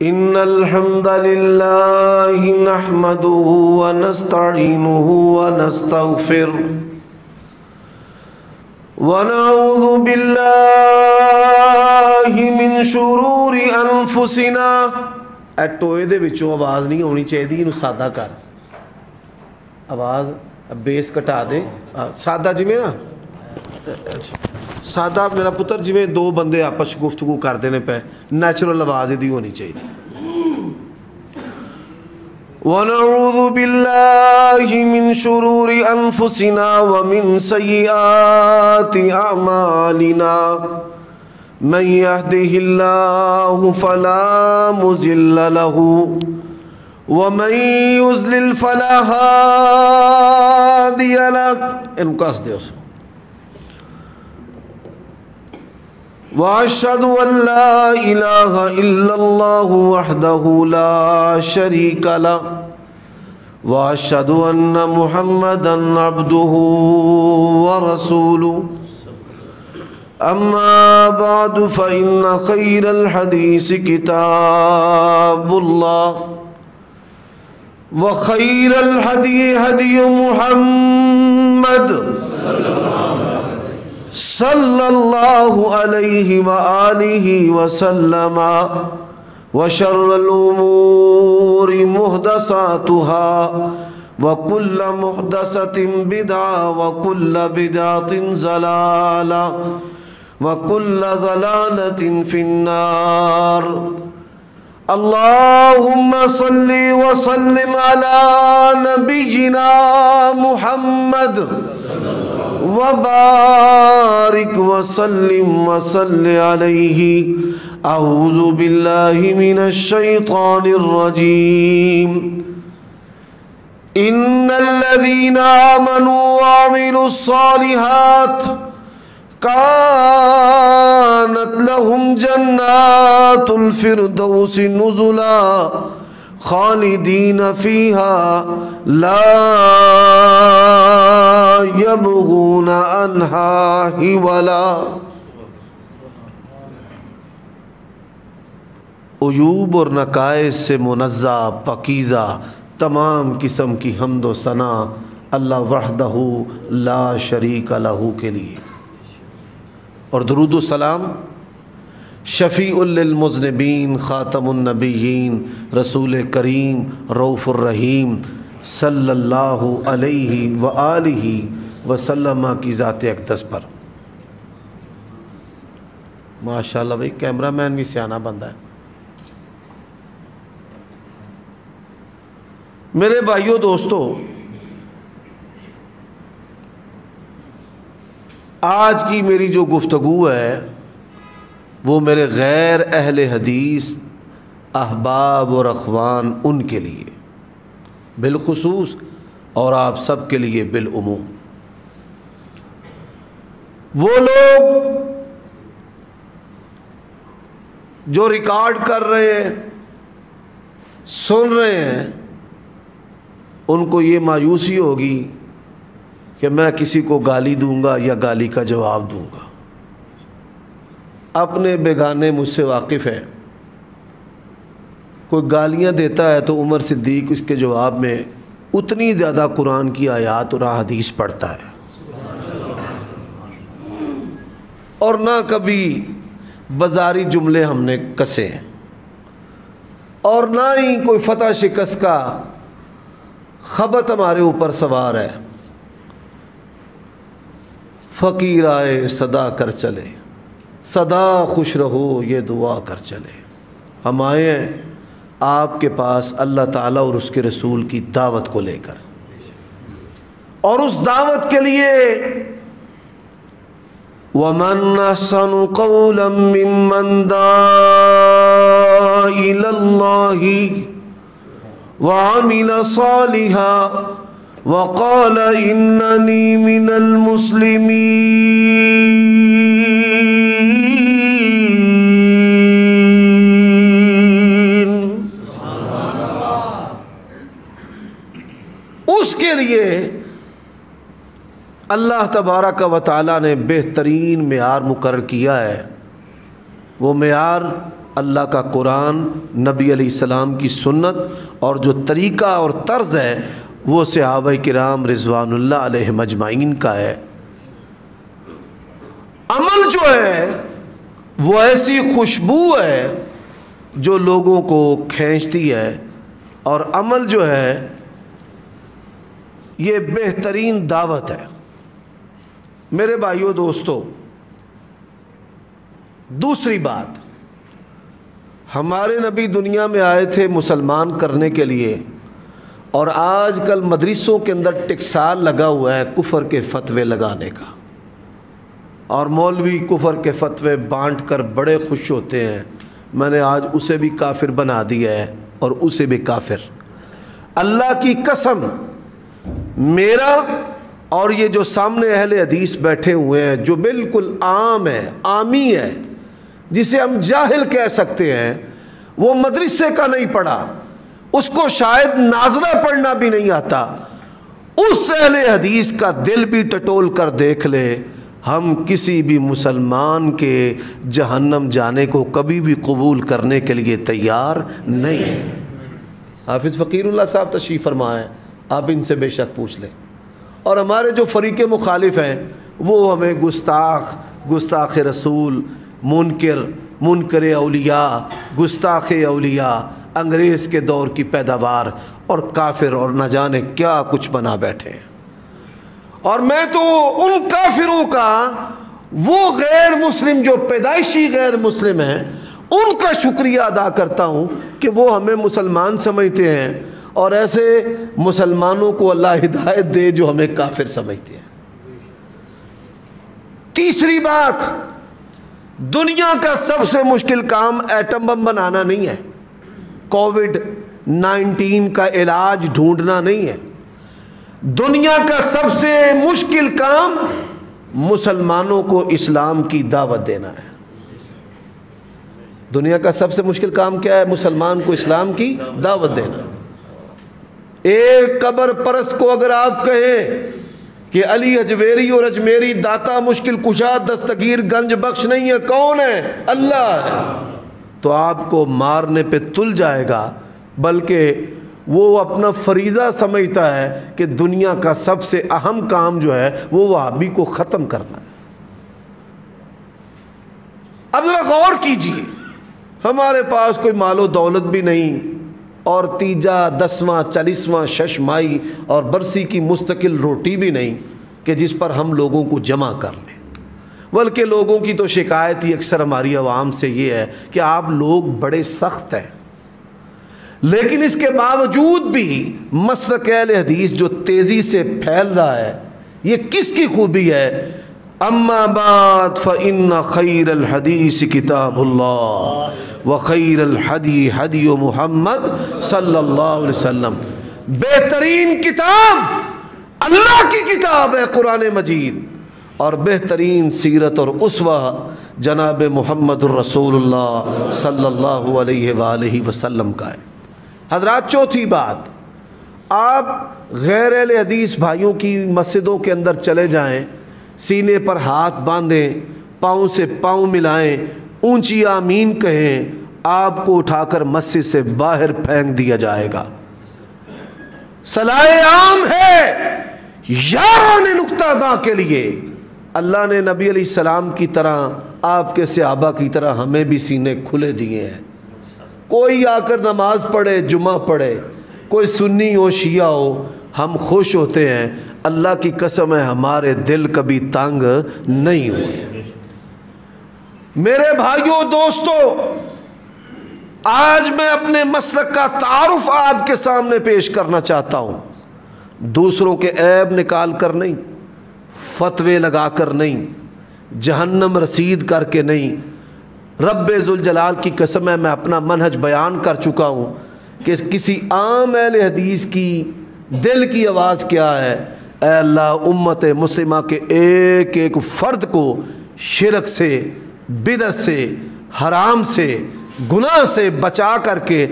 إن الحمد لله نحمده ونستعينه ونستغفره ونعوذ بالله من شرور أنفسنا. ٹوئے دے وچوں آواز نہیں ہونی چاہیے، انہوں سادہ کر، آواز بیس کٹا دے، سادہ جی میں نا سادہ میرا پتر جی میں دو بندے آپس گفتگو کر دینے پہ نیچرل آواز دی ہونی چاہیے. وَنَعُوذُ بِاللَّهِ مِن شُرُورِ أَنفُسِنَا وَمِن سَيِّئَاتِ أَعْمَالِنَا مَن يَهْدِهِ اللَّهُ فَلَا مُضِلَّ لَهُ وَمَن يُضْلِلْ فَلَا هَادِيَ لَهُ. ان کو اس دے وَأَشْهَدُ أَن لَّا إِلَٰهَ إِلَّا اللَّهُ وَحْدَهُ لَا شَرِيكَ لَهُ وَأَشْهَدُ أَنَّ مُحَمَّدًا عَبْدُهُ وَرَسُولُهُ. أَمَّا بَعْدُ فَإِنَّ خَيْرَ الْحَدِيثِ كِتَابُ اللَّهِ وَخَيْرَ الْهَدْيِ هَدْيُ مُحَمَّدٍ صلی اللہ علیہ وآلہ وسلم وشر الامور محدثاتها وکل محدثۃ بدعہ وکل بدعۃ ضلالہ وکل ضلالۃ فی النار. اللہم صلی وسلم علی نبینا محمد وبارک وسلم وصل علیہ. اعوذ باللہ من الشیطان الرجیم. ان الذین آمنوا وعملوا الصالحات كانت لهم جنات الفردوس نزلا خالدین فیہا لا یبغون عنہا حولا. عیوب اور نقائص سے منزہ پاکیزہ تمام قسم کی حمد و ثنا اللہ وحدہ لا شریک لہ کے لیے، اور درود و سلام شفیع للمذنبین خاتم النبیین رسول کریم رؤوف الرحیم صلی اللہ علیہ وآلہ وسلم کی ذات اقدس پر. ماشاءاللہ بھائی کیمرہ مین بھی سیانہ بندہ ہے. میرے بھائیوں دوستو، آج کی میری جو گفتگو ہے وہ میرے غیر اہل حدیث احباب اور اخوان ان کے لیے بالخصوص اور آپ سب کے لیے بالعموم. وہ لوگ جو ریکارڈ کر رہے ہیں، سن رہے ہیں، ان کو یہ مایوسی ہوگی کہ میں کسی کو گالی دوں گا یا گالی کا جواب دوں گا. اپنے بیگانے مجھ سے واقف ہے. کوئی گالیاں دیتا ہے تو عمر صدیق اس کے جواب میں اتنی زیادہ قرآن کی آیات اور احادیث پڑھتا ہے، اور نہ کبھی بازاری جملے ہم نے کسے ہیں، اور نہ ہی کوئی فتح شکست کا خبط ہمارے اوپر سوار ہے. فقیر آئے صدا کر چلے، صدا خوش رہو یہ دعا کر چلے. ہم آئے ہیں آپ کے پاس اللہ تعالیٰ اور اس کے رسول کی دعوت کو لے کر، اور اس دعوت کے لیے وَمَنْ أَحْسَنُ قَوْلًا مِّمَّنْ دَعَا إِلَى اللَّهِ وَعَمِلَ صَالِحًا وَقَالَ إِنَّنِي مِنَ الْمُسْلِمِينَ. اس کے لیے اللہ تبارک و تعالیٰ نے بہترین معیار مقرر کیا ہے. وہ معیار اللہ کا قرآن، نبی علیہ السلام کی سنت اور جو طریقہ اور طرز ہے وہ صحابہ کرام رضوان اللہ علیہم اجمعین کا ہے۔ عمل جو ہے وہ ایسی خوشبو ہے جو لوگوں کو کھینچتی ہے، اور عمل جو ہے یہ بہترین دعوت ہے۔ میرے بھائیو دوستو، دوسری بات، ہمارے نبی دنیا میں آئے تھے مسلمان کرنے کے لیے، اور آج کل مدرسوں کے اندر ٹکسال لگا ہوا ہے کفر کے فتوے لگانے کا، اور مولوی کفر کے فتوے بانٹ کر بڑے خوش ہوتے ہیں، میں نے آج اسے بھی کافر بنا دیا ہے اور اسے بھی کافر۔ اللہ کی قسم، میرا اور یہ جو سامنے اہل حدیث بیٹھے ہوئے ہیں جو بالکل عام ہے، عامی ہے، جسے ہم جاہل کہہ سکتے ہیں، وہ مدرسے کا نہیں پڑھا، اس کو شاید ناظرہ پڑھنا بھی نہیں آتا، اس اہل حدیث کا دل بھی ٹٹول کر دیکھ لے، ہم کسی بھی مسلمان کے جہنم جانے کو کبھی بھی قبول کرنے کے لیے تیار نہیں ہیں۔ حافظ فقیر اللہ صاحب تشریف فرما ہے، آپ ان سے بے شک پوچھ لیں۔ اور ہمارے جو فریق مخالف ہیں وہ ہمیں گستاخ رسول، منکر اولیاء، گستاخ اولیاء، انگریز کے دور کی پیداوار اور کافر اور نہ جانے کیا کچھ بنا بیٹھے ہیں۔ اور میں تو ان کافروں کا، وہ غیر مسلم جو پیدائشی غیر مسلم ہیں، ان کا شکریہ ادا کرتا ہوں کہ وہ ہمیں مسلمان سمجھتے ہیں، اور ایسے مسلمانوں کو اللہ ہدایت دے جو ہمیں کافر سمجھتے ہیں۔ تیسری بات، دنیا کا سب سے مشکل کام ایٹم بم بنانا نہیں ہے، کووڈ-19 کا علاج ڈھونڈنا نہیں ہے، دنیا کا سب سے مشکل کام مسلمانوں کو اسلام کی دعوت دینا ہے۔ دنیا کا سب سے مشکل کام کیا ہے؟ مسلمان کو اسلام کی دعوت دینا۔ ایک قبر پرست کو اگر آپ کہیں کہ علی اجویری اور اجمیری داتا مشکل کشا دستگیر گنج بخش نہیں ہے، کون ہے؟ اللہ ہے، تو آپ کو مارنے پہ تل جائے گا، بلکہ وہ اپنا فریضہ سمجھتا ہے کہ دنیا کا سب سے اہم کام جو ہے وہ وہابی کو ختم کرنا ہے۔ اب ذرا غور کیجئے، ہمارے پاس کوئی مال و دولت بھی نہیں، اور تیجا 10واں 40واں ششمائی اور برسی کی مستقل روٹی بھی نہیں کہ جس پر ہم لوگوں کو جمع کر لیں، بلکہ لوگوں کی تو شکایت ہی اکثر ہماری عوام سے یہ ہے کہ آپ لوگ بڑے سخت ہیں۔ لیکن اس کے باوجود بھی مسلک اہل حدیث جو تیزی سے پھیل رہا ہے، یہ کس کی خوبی ہے؟ اما بعد فإن خیر الحدیث کتاب اللہ وخیر الحدی حدی محمد صلی اللہ علیہ وسلم۔ بہترین کتاب اللہ کی کتاب ہے قرآن مجید، اور بہترین سیرت اور اسوہ جناب محمد الرسول اللہ صلی اللہ علیہ وآلہ وسلم کا ہے۔ حضرات، چوتھی بات، آپ غیر اہل حدیث بھائیوں کی مسجدوں کے اندر چلے جائیں، سینے پر ہاتھ باندھیں، پاؤں سے پاؤں ملائیں، اونچی آمین کہیں، آپ کو اٹھا کر مسجد سے باہر پھینک دیا جائے گا۔ صلاح عام ہے یاران نقطہ داں کے لیے۔ اللہ نے نبی علیہ السلام کی طرح، آپ کے صحابہ کی طرح ہمیں بھی سینے کھلے دیے ہیں۔ کوئی آ کر نماز پڑھے، جمعہ پڑھے، کوئی سنی ہو شیعہ ہو، ہم خوش ہوتے ہیں۔ اللہ کی قسم ہے ہمارے دل کبھی تنگ نہیں ہوئے۔ میرے بھائیوں دوستو، آج میں اپنے مسلک کا تعارف آپ کے سامنے پیش کرنا چاہتا ہوں، دوسروں کے عیب نکال کر نہیں، فتوے لگا کر نہیں، جہنم رسید کر کے نہیں۔ رب ذوالجلال کی قسم ہے میں اپنا منہج بیان کر چکا ہوں کہ کسی عام اہل حدیث کی دل کی آواز کیا ہے؟ اے اللہ، امت مسلمہ کے ایک ایک فرد کو شرک سے، بدعت سے، حرام سے، گناہ سے بچا کر کے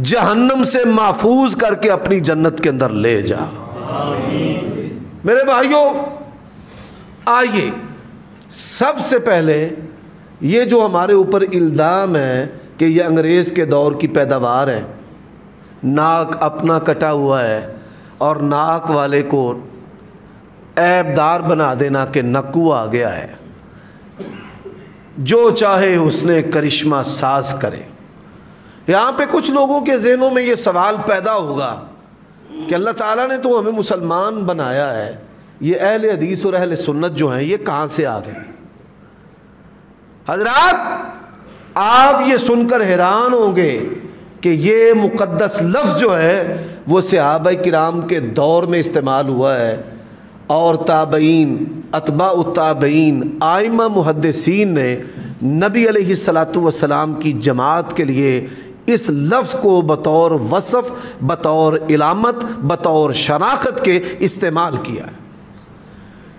جہنم سے محفوظ کر کے اپنی جنت کے اندر لے جا۔ میرے بھائیوں، آئیے سب سے پہلے یہ جو ہمارے اوپر الزام ہے کہ یہ انگریز کے دور کی پیداوار ہے، ناک اپنا کٹا ہوا ہے اور ناک والے کو عیب دار بنا دینا کہ نکو آ گیا ہے، جو چاہے اس نے کرشمہ ساز کرے۔ یہاں پہ کچھ لوگوں کے ذہنوں میں یہ سوال پیدا ہوگا کہ اللہ تعالیٰ نے تو ہمیں مسلمان بنایا ہے، یہ اہل حدیث اور اہل سنت جو ہیں یہ کہاں سے آ گئے؟ حضرات آپ یہ سن کر حیران ہوں گے کہ یہ مقدس لفظ جو ہے وہ صحابہ کرام کے دور میں استعمال ہوا ہے، اور تابعین، اتباع التابعین، آئمہ محدثین نے نبی علیہ الصلاۃ والسلام کی جماعت کے لیے اس لفظ کو بطور وصف، بطور علامت، بطور شناخت کے استعمال کیا ہے۔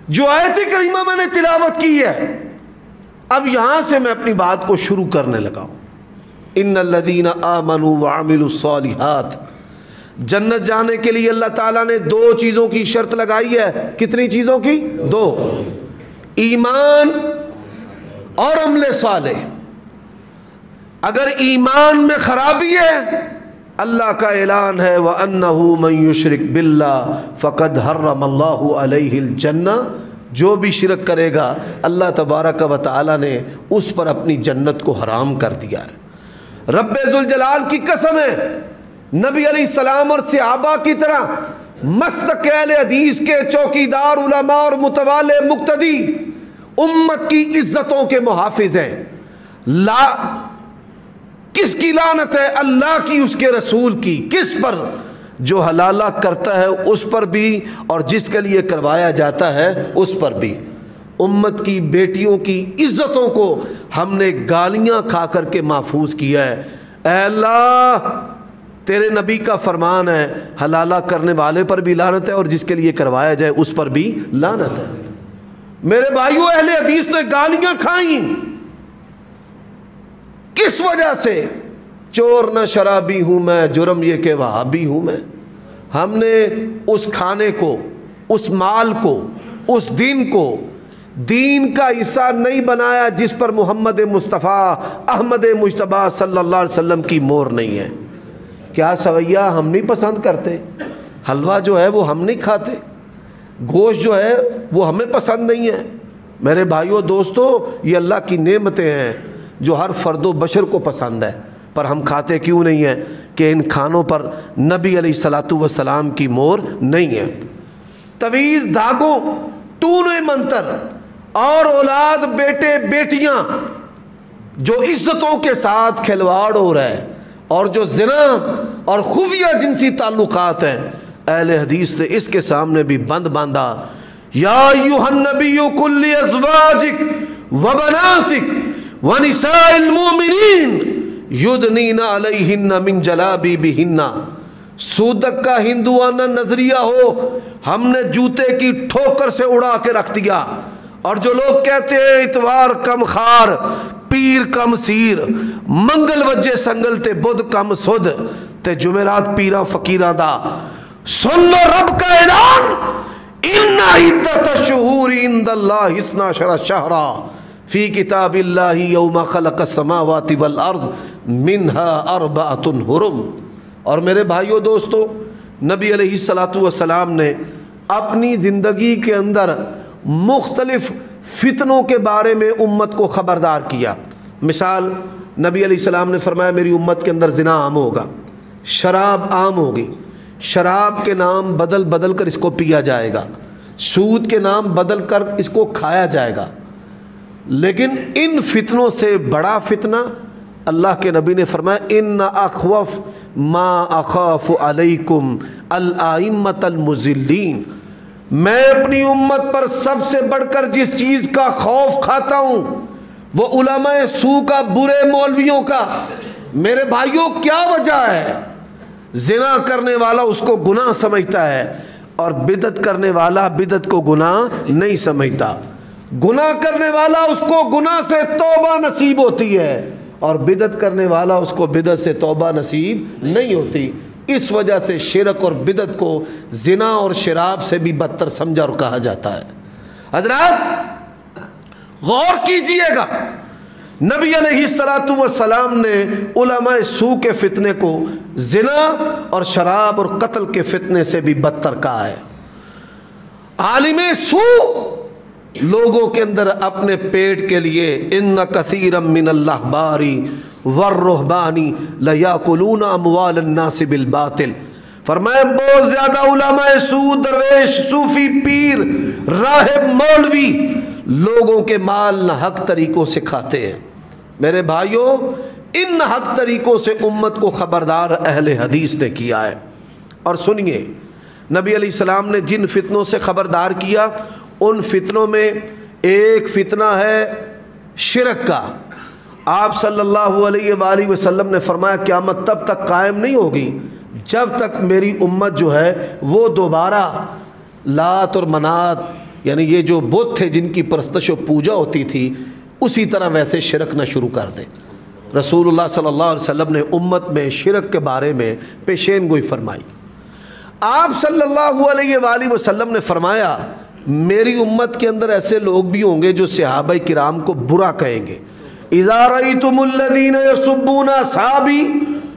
جو آیت کریمہ میں نے تلاوت کی ہے، اب یہاں سے میں اپنی بات کو شروع کرنے لگا ہوں۔ ان الذین آمنوا وعملوا الصالحات، جنت جانے کے لیے اللہ تعالیٰ نے دو چیزوں کی شرط لگائی ہے۔ کتنی چیزوں کی؟ دو، ایمان اور عمل صالح۔ اگر ایمان میں خرابی ہے، اللہ کا اعلان ہے وَأَنَّهُ مَن يُشْرِكْ بِاللَّهِ فَقَدْ حَرَّمَ اللَّهُ عَلَيْهِ الْجَنَّةَ، جو بھی شرک کرے گا اللہ تبارک و تعالی نے اس پر اپنی جنت کو حرام کر دیا ہے۔ رب ذوالجلال کی قسم ہے، نبی علیہ السلام اور صحابہ کی طرح مستق اہل حدیث کے چوکیدار علماء اور متوالے مقتدی امت کی عزتوں کے محافظ ہیں۔ کس کی لعنت ہے؟ اللہ کی، اس کے رسول کی۔ کس پر؟ جو حلالہ کرتا ہے اس پر بھی، اور جس کے لیے کروایا جاتا ہے اس پر بھی۔ امت کی بیٹیوں کی عزتوں کو ہم نے گالیاں کھا کر کے محفوظ کیا ہے۔ اے اللہ، تیرے نبی کا فرمان ہے حلالہ کرنے والے پر بھی لعنت ہے اور جس کے لیے کروایا جائے اس پر بھی لعنت ہے۔ میرے بھائیوں، اہل حدیث نے گالیاں کھائیں، کس وجہ سے؟ چور نہ شرابی ہوں میں، جرم یہ کہ وہابی ہوں میں۔ ہم نے اس کھانے کو، اس مال کو، اس دین کو دین کا حصہ نہیں بنایا جس پر محمد مصطفیٰ احمد مجتبیٰ صلی اللہ علیہ وسلم کی مہر نہیں ہے۔ کیا سویہ ہم نہیں پسند کرتے؟ حلوہ جو ہے وہ ہم نہیں کھاتے؟ گوشت جو ہے وہ ہمیں پسند نہیں ہے؟ میرے بھائیوں دوستو، یہ اللہ کی نعمتیں ہیں جو ہر فرد و بشر کو پسند ہے، پر ہم کھاتے کیوں نہیں ہیں؟ کہ ان کھانوں پر نبی علیہ الصلاۃ والسلام کی مہر نہیں ہے۔ تویز دھاگوں، ٹونے منتر اور اولاد، بیٹے بیٹیاں، جو عزتوں کے ساتھ کھلواڑ ہو رہا ہے، اور جو زنا اور خفیہ جنسی تعلقات ہیں، اہل حدیث نے اس کے سامنے بھی بند باندھا۔ یا ایھا النبی قل لازواجک وبناتک ونساء المؤمنین یدنین علیہن من جلابیبہن۔ سودک کا ہندوانہ نظریہ ہو، ہم نے جوتے کی ٹھوکر سے اڑا کے رکھ دیا۔ اور جو لوگ کہتے ہیں اتوار کم خار، پیر کم سیر، منگل وجے سنگل تے بدھ کم سدھ، تے جمعرات پیراں فقیراں دا، سن لو رب کا اعلان، ان عدت الشہور عند اللہ 12 شہرا فی کتاب اللہ یوم خلق السماوات والارض منها 4 حرم۔ اور میرے بھائیوں دوستو، نبی علیہ الصلاۃ والسلام نے اپنی زندگی کے اندر مختلف فتنوں کے بارے میں امت کو خبردار کیا۔ مثال، نبی علیہ السلام نے فرمایا میری امت کے اندر زنا عام ہوگا، شراب عام ہوگی، شراب کے نام بدل بدل کر اس کو پیا جائے گا، سود کے نام بدل کر اس کو کھایا جائے گا۔ لیکن ان فتنوں سے بڑا فتنہ اللہ کے نبی نے فرمایا ان اخوف ما اخاف علیکم الائمۃ المضلین، میں اپنی امت پر سب سے بڑھ کر جس چیز کا خوف کھاتا ہوں وہ علماء سو کا، برے مولویوں کا۔ میرے بھائیوں، کیا وجہ ہے؟ زنا کرنے والا اس کو گناہ سمجھتا ہے اور بدعت کرنے والا بدعت کو گناہ نہیں سمجھتا۔ گناہ کرنے والا اس کو گناہ سے توبہ نصیب ہوتی ہے اور بدعت کرنے والا اس کو بدعت سے توبہ نصیب نہیں ہوتی۔ اس وجہ سے شرک اور بدعت کو زنا اور شراب سے بھی بدتر سمجھا اور کہا جاتا ہے۔ حضرات غور کیجئے گا، نبی علیہ السلام نے علماء سو کے فتنے کو زنا اور شراب اور قتل کے فتنے سے بھی بدتر کہا ہے۔ عالم سو لوگوں کے اندر اپنے پیٹ کے لیے ان کثیرا من الاحبار والرہبان لیاکلون اموال الناس بالباطل، فرمایا بہت زیادہ علماء سو، درویش، صوفی، پیر، راہب، مولوی لوگوں کے مال نہ حق طریقوں سے کھاتے ہیں۔ میرے بھائیوں، ان حق طریقوں سے امت کو خبردار اہل حدیث نے کیا ہے۔ اور سنیے، نبی علیہ السلام نے جن فتنوں سے خبردار کیا، ان فتنوں میں ایک فتنہ ہے شرک کا۔ آپ صلی اللہ علیہ وآلہ وسلم نے فرمایا قیامت تب تک قائم نہیں ہوگی جب تک میری امت جو ہے وہ دوبارہ لات اور منات، یعنی یہ جو بت تھے جن کی پرستش و پوجا ہوتی تھی، اسی طرح ویسے شرک نہ شروع کر دیں۔ رسول اللہ صلی اللہ علیہ وسلم نے امت میں شرک کے بارے میں پیشین گوئی فرمائی۔ آپ صلی اللہ علیہ وآلہ وسلم نے فرمایا میری امت کے اندر ایسے لوگ بھی ہوں گے جو صحابہ کرام کو برا کہیں گے۔ اذا رأیتم الذین یسبون اصحابی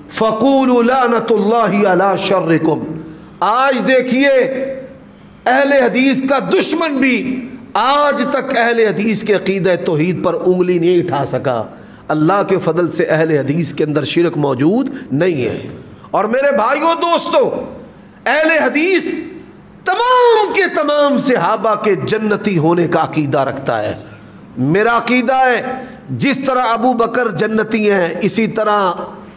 فقولوا لعنۃ اللہ علی شرکم۔ آج دیکھیے اہل حدیث کا دشمن بھی آج تک اہل حدیث کے عقیدہ توحید پر انگلی نہیں اٹھا سکا۔ اللہ کے فضل سے اہل حدیث کے اندر شرک موجود نہیں ہے۔ اور میرے بھائیوں دوستو، اہل حدیث تمام کے تمام صحابہ کے جنتی ہونے کا عقیدہ رکھتا ہے۔ میرا عقیدہ ہے جس طرح ابو بکر جنتی ہیں، اسی طرح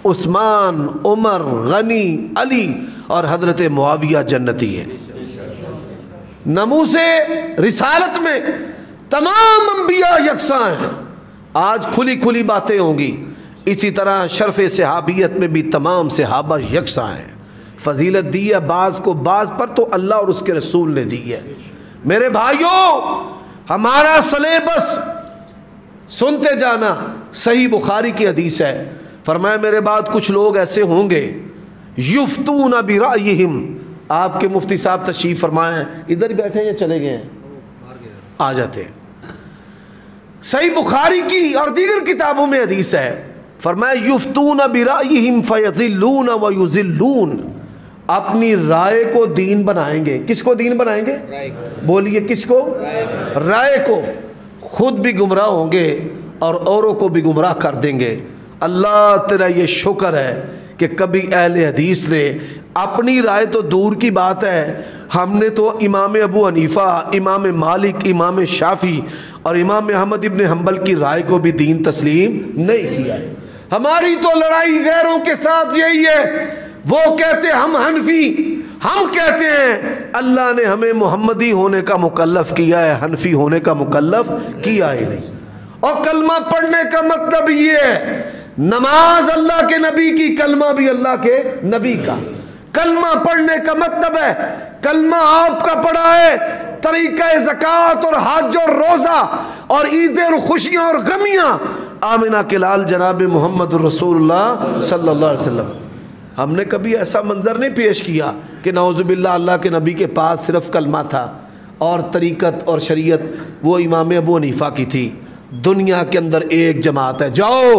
عثمان، عمر، غنی، علی اور حضرت معاویہ جنتی ہیں۔ ناموس رسالت میں تمام انبیاء یکساں ہیں۔ آج کھلی کھلی باتیں ہوں گی، اسی طرح شرف صحابیت میں بھی تمام صحابہ یکساں ہیں۔ فضیلت دی ہے بعض کو بعض پر تو اللہ اور اس کے رسول نے دی ہے۔ میرے بھائیوں، ہمارا سلیبس سنتے جانا۔ صحیح بخاری کی حدیث ہے، فرمایا میرے بعد کچھ لوگ ایسے ہوں گے یفتون برأیہم۔ آپ کے مفتی صاحب تشریف فرمائے ہیں، ادھر ہی بیٹھے ہیں یا چلے گئے ہیں؟ آ جاتے ہیں۔ صحیح بخاری کی اور دیگر کتابوں میں حدیث ہے، فرمایا یفتون برأیہم فیضلون ویضلون۔ اپنی رائے کو دین بنائیں گے۔ کس کو دین بنائیں گے؟ بولیے کس کو؟ رائے کو۔ خود بھی گمراہ ہوں گے اور اوروں کو بھی گمراہ کر دیں گے۔ اللہ تیرا یہ شکر ہے کہ کبھی اہل حدیث نے اپنی رائے تو دور کی بات ہے، ہم نے تو امام ابو حنیفہ، امام مالک، امام شافعی اور امام احمد ابن حنبل کی رائے کو بھی دین تسلیم نہیں کیا ہے۔ ہماری تو لڑائی غیروں کے ساتھ یہی ہے، وہ کہتے ہیں ہم حنفی، ہم کہتے ہیں اللہ نے ہمیں محمدی ہونے کا مکلف کیا ہے، حنفی ہونے کا مکلف کیا ہی نہیں۔ اور کلمہ پڑھنے کا مطلب یہ ہے، نماز اللہ کے نبی کی، کلمہ بھی اللہ کے نبی کا۔ کلمہ پڑھنے کا مطلب ہے کلمہ آپ کا پڑھا ہے، طریقہ زکوٰۃ اور حج اور روزہ اور عیدیں اور خوشیاں اور غمیاں آمنہ کے لال جناب محمد رسول اللہ صلی اللہ علیہ وسلم۔ ہم نے کبھی ایسا منظر نہیں پیش کیا کہ نعوذ باللہ اللہ کے نبی کے پاس صرف کلمہ تھا اور طریقت اور شریعت وہ امام ابو حنیفہ کی تھی۔ دنیا کے اندر ایک جماعت ہے، جاؤ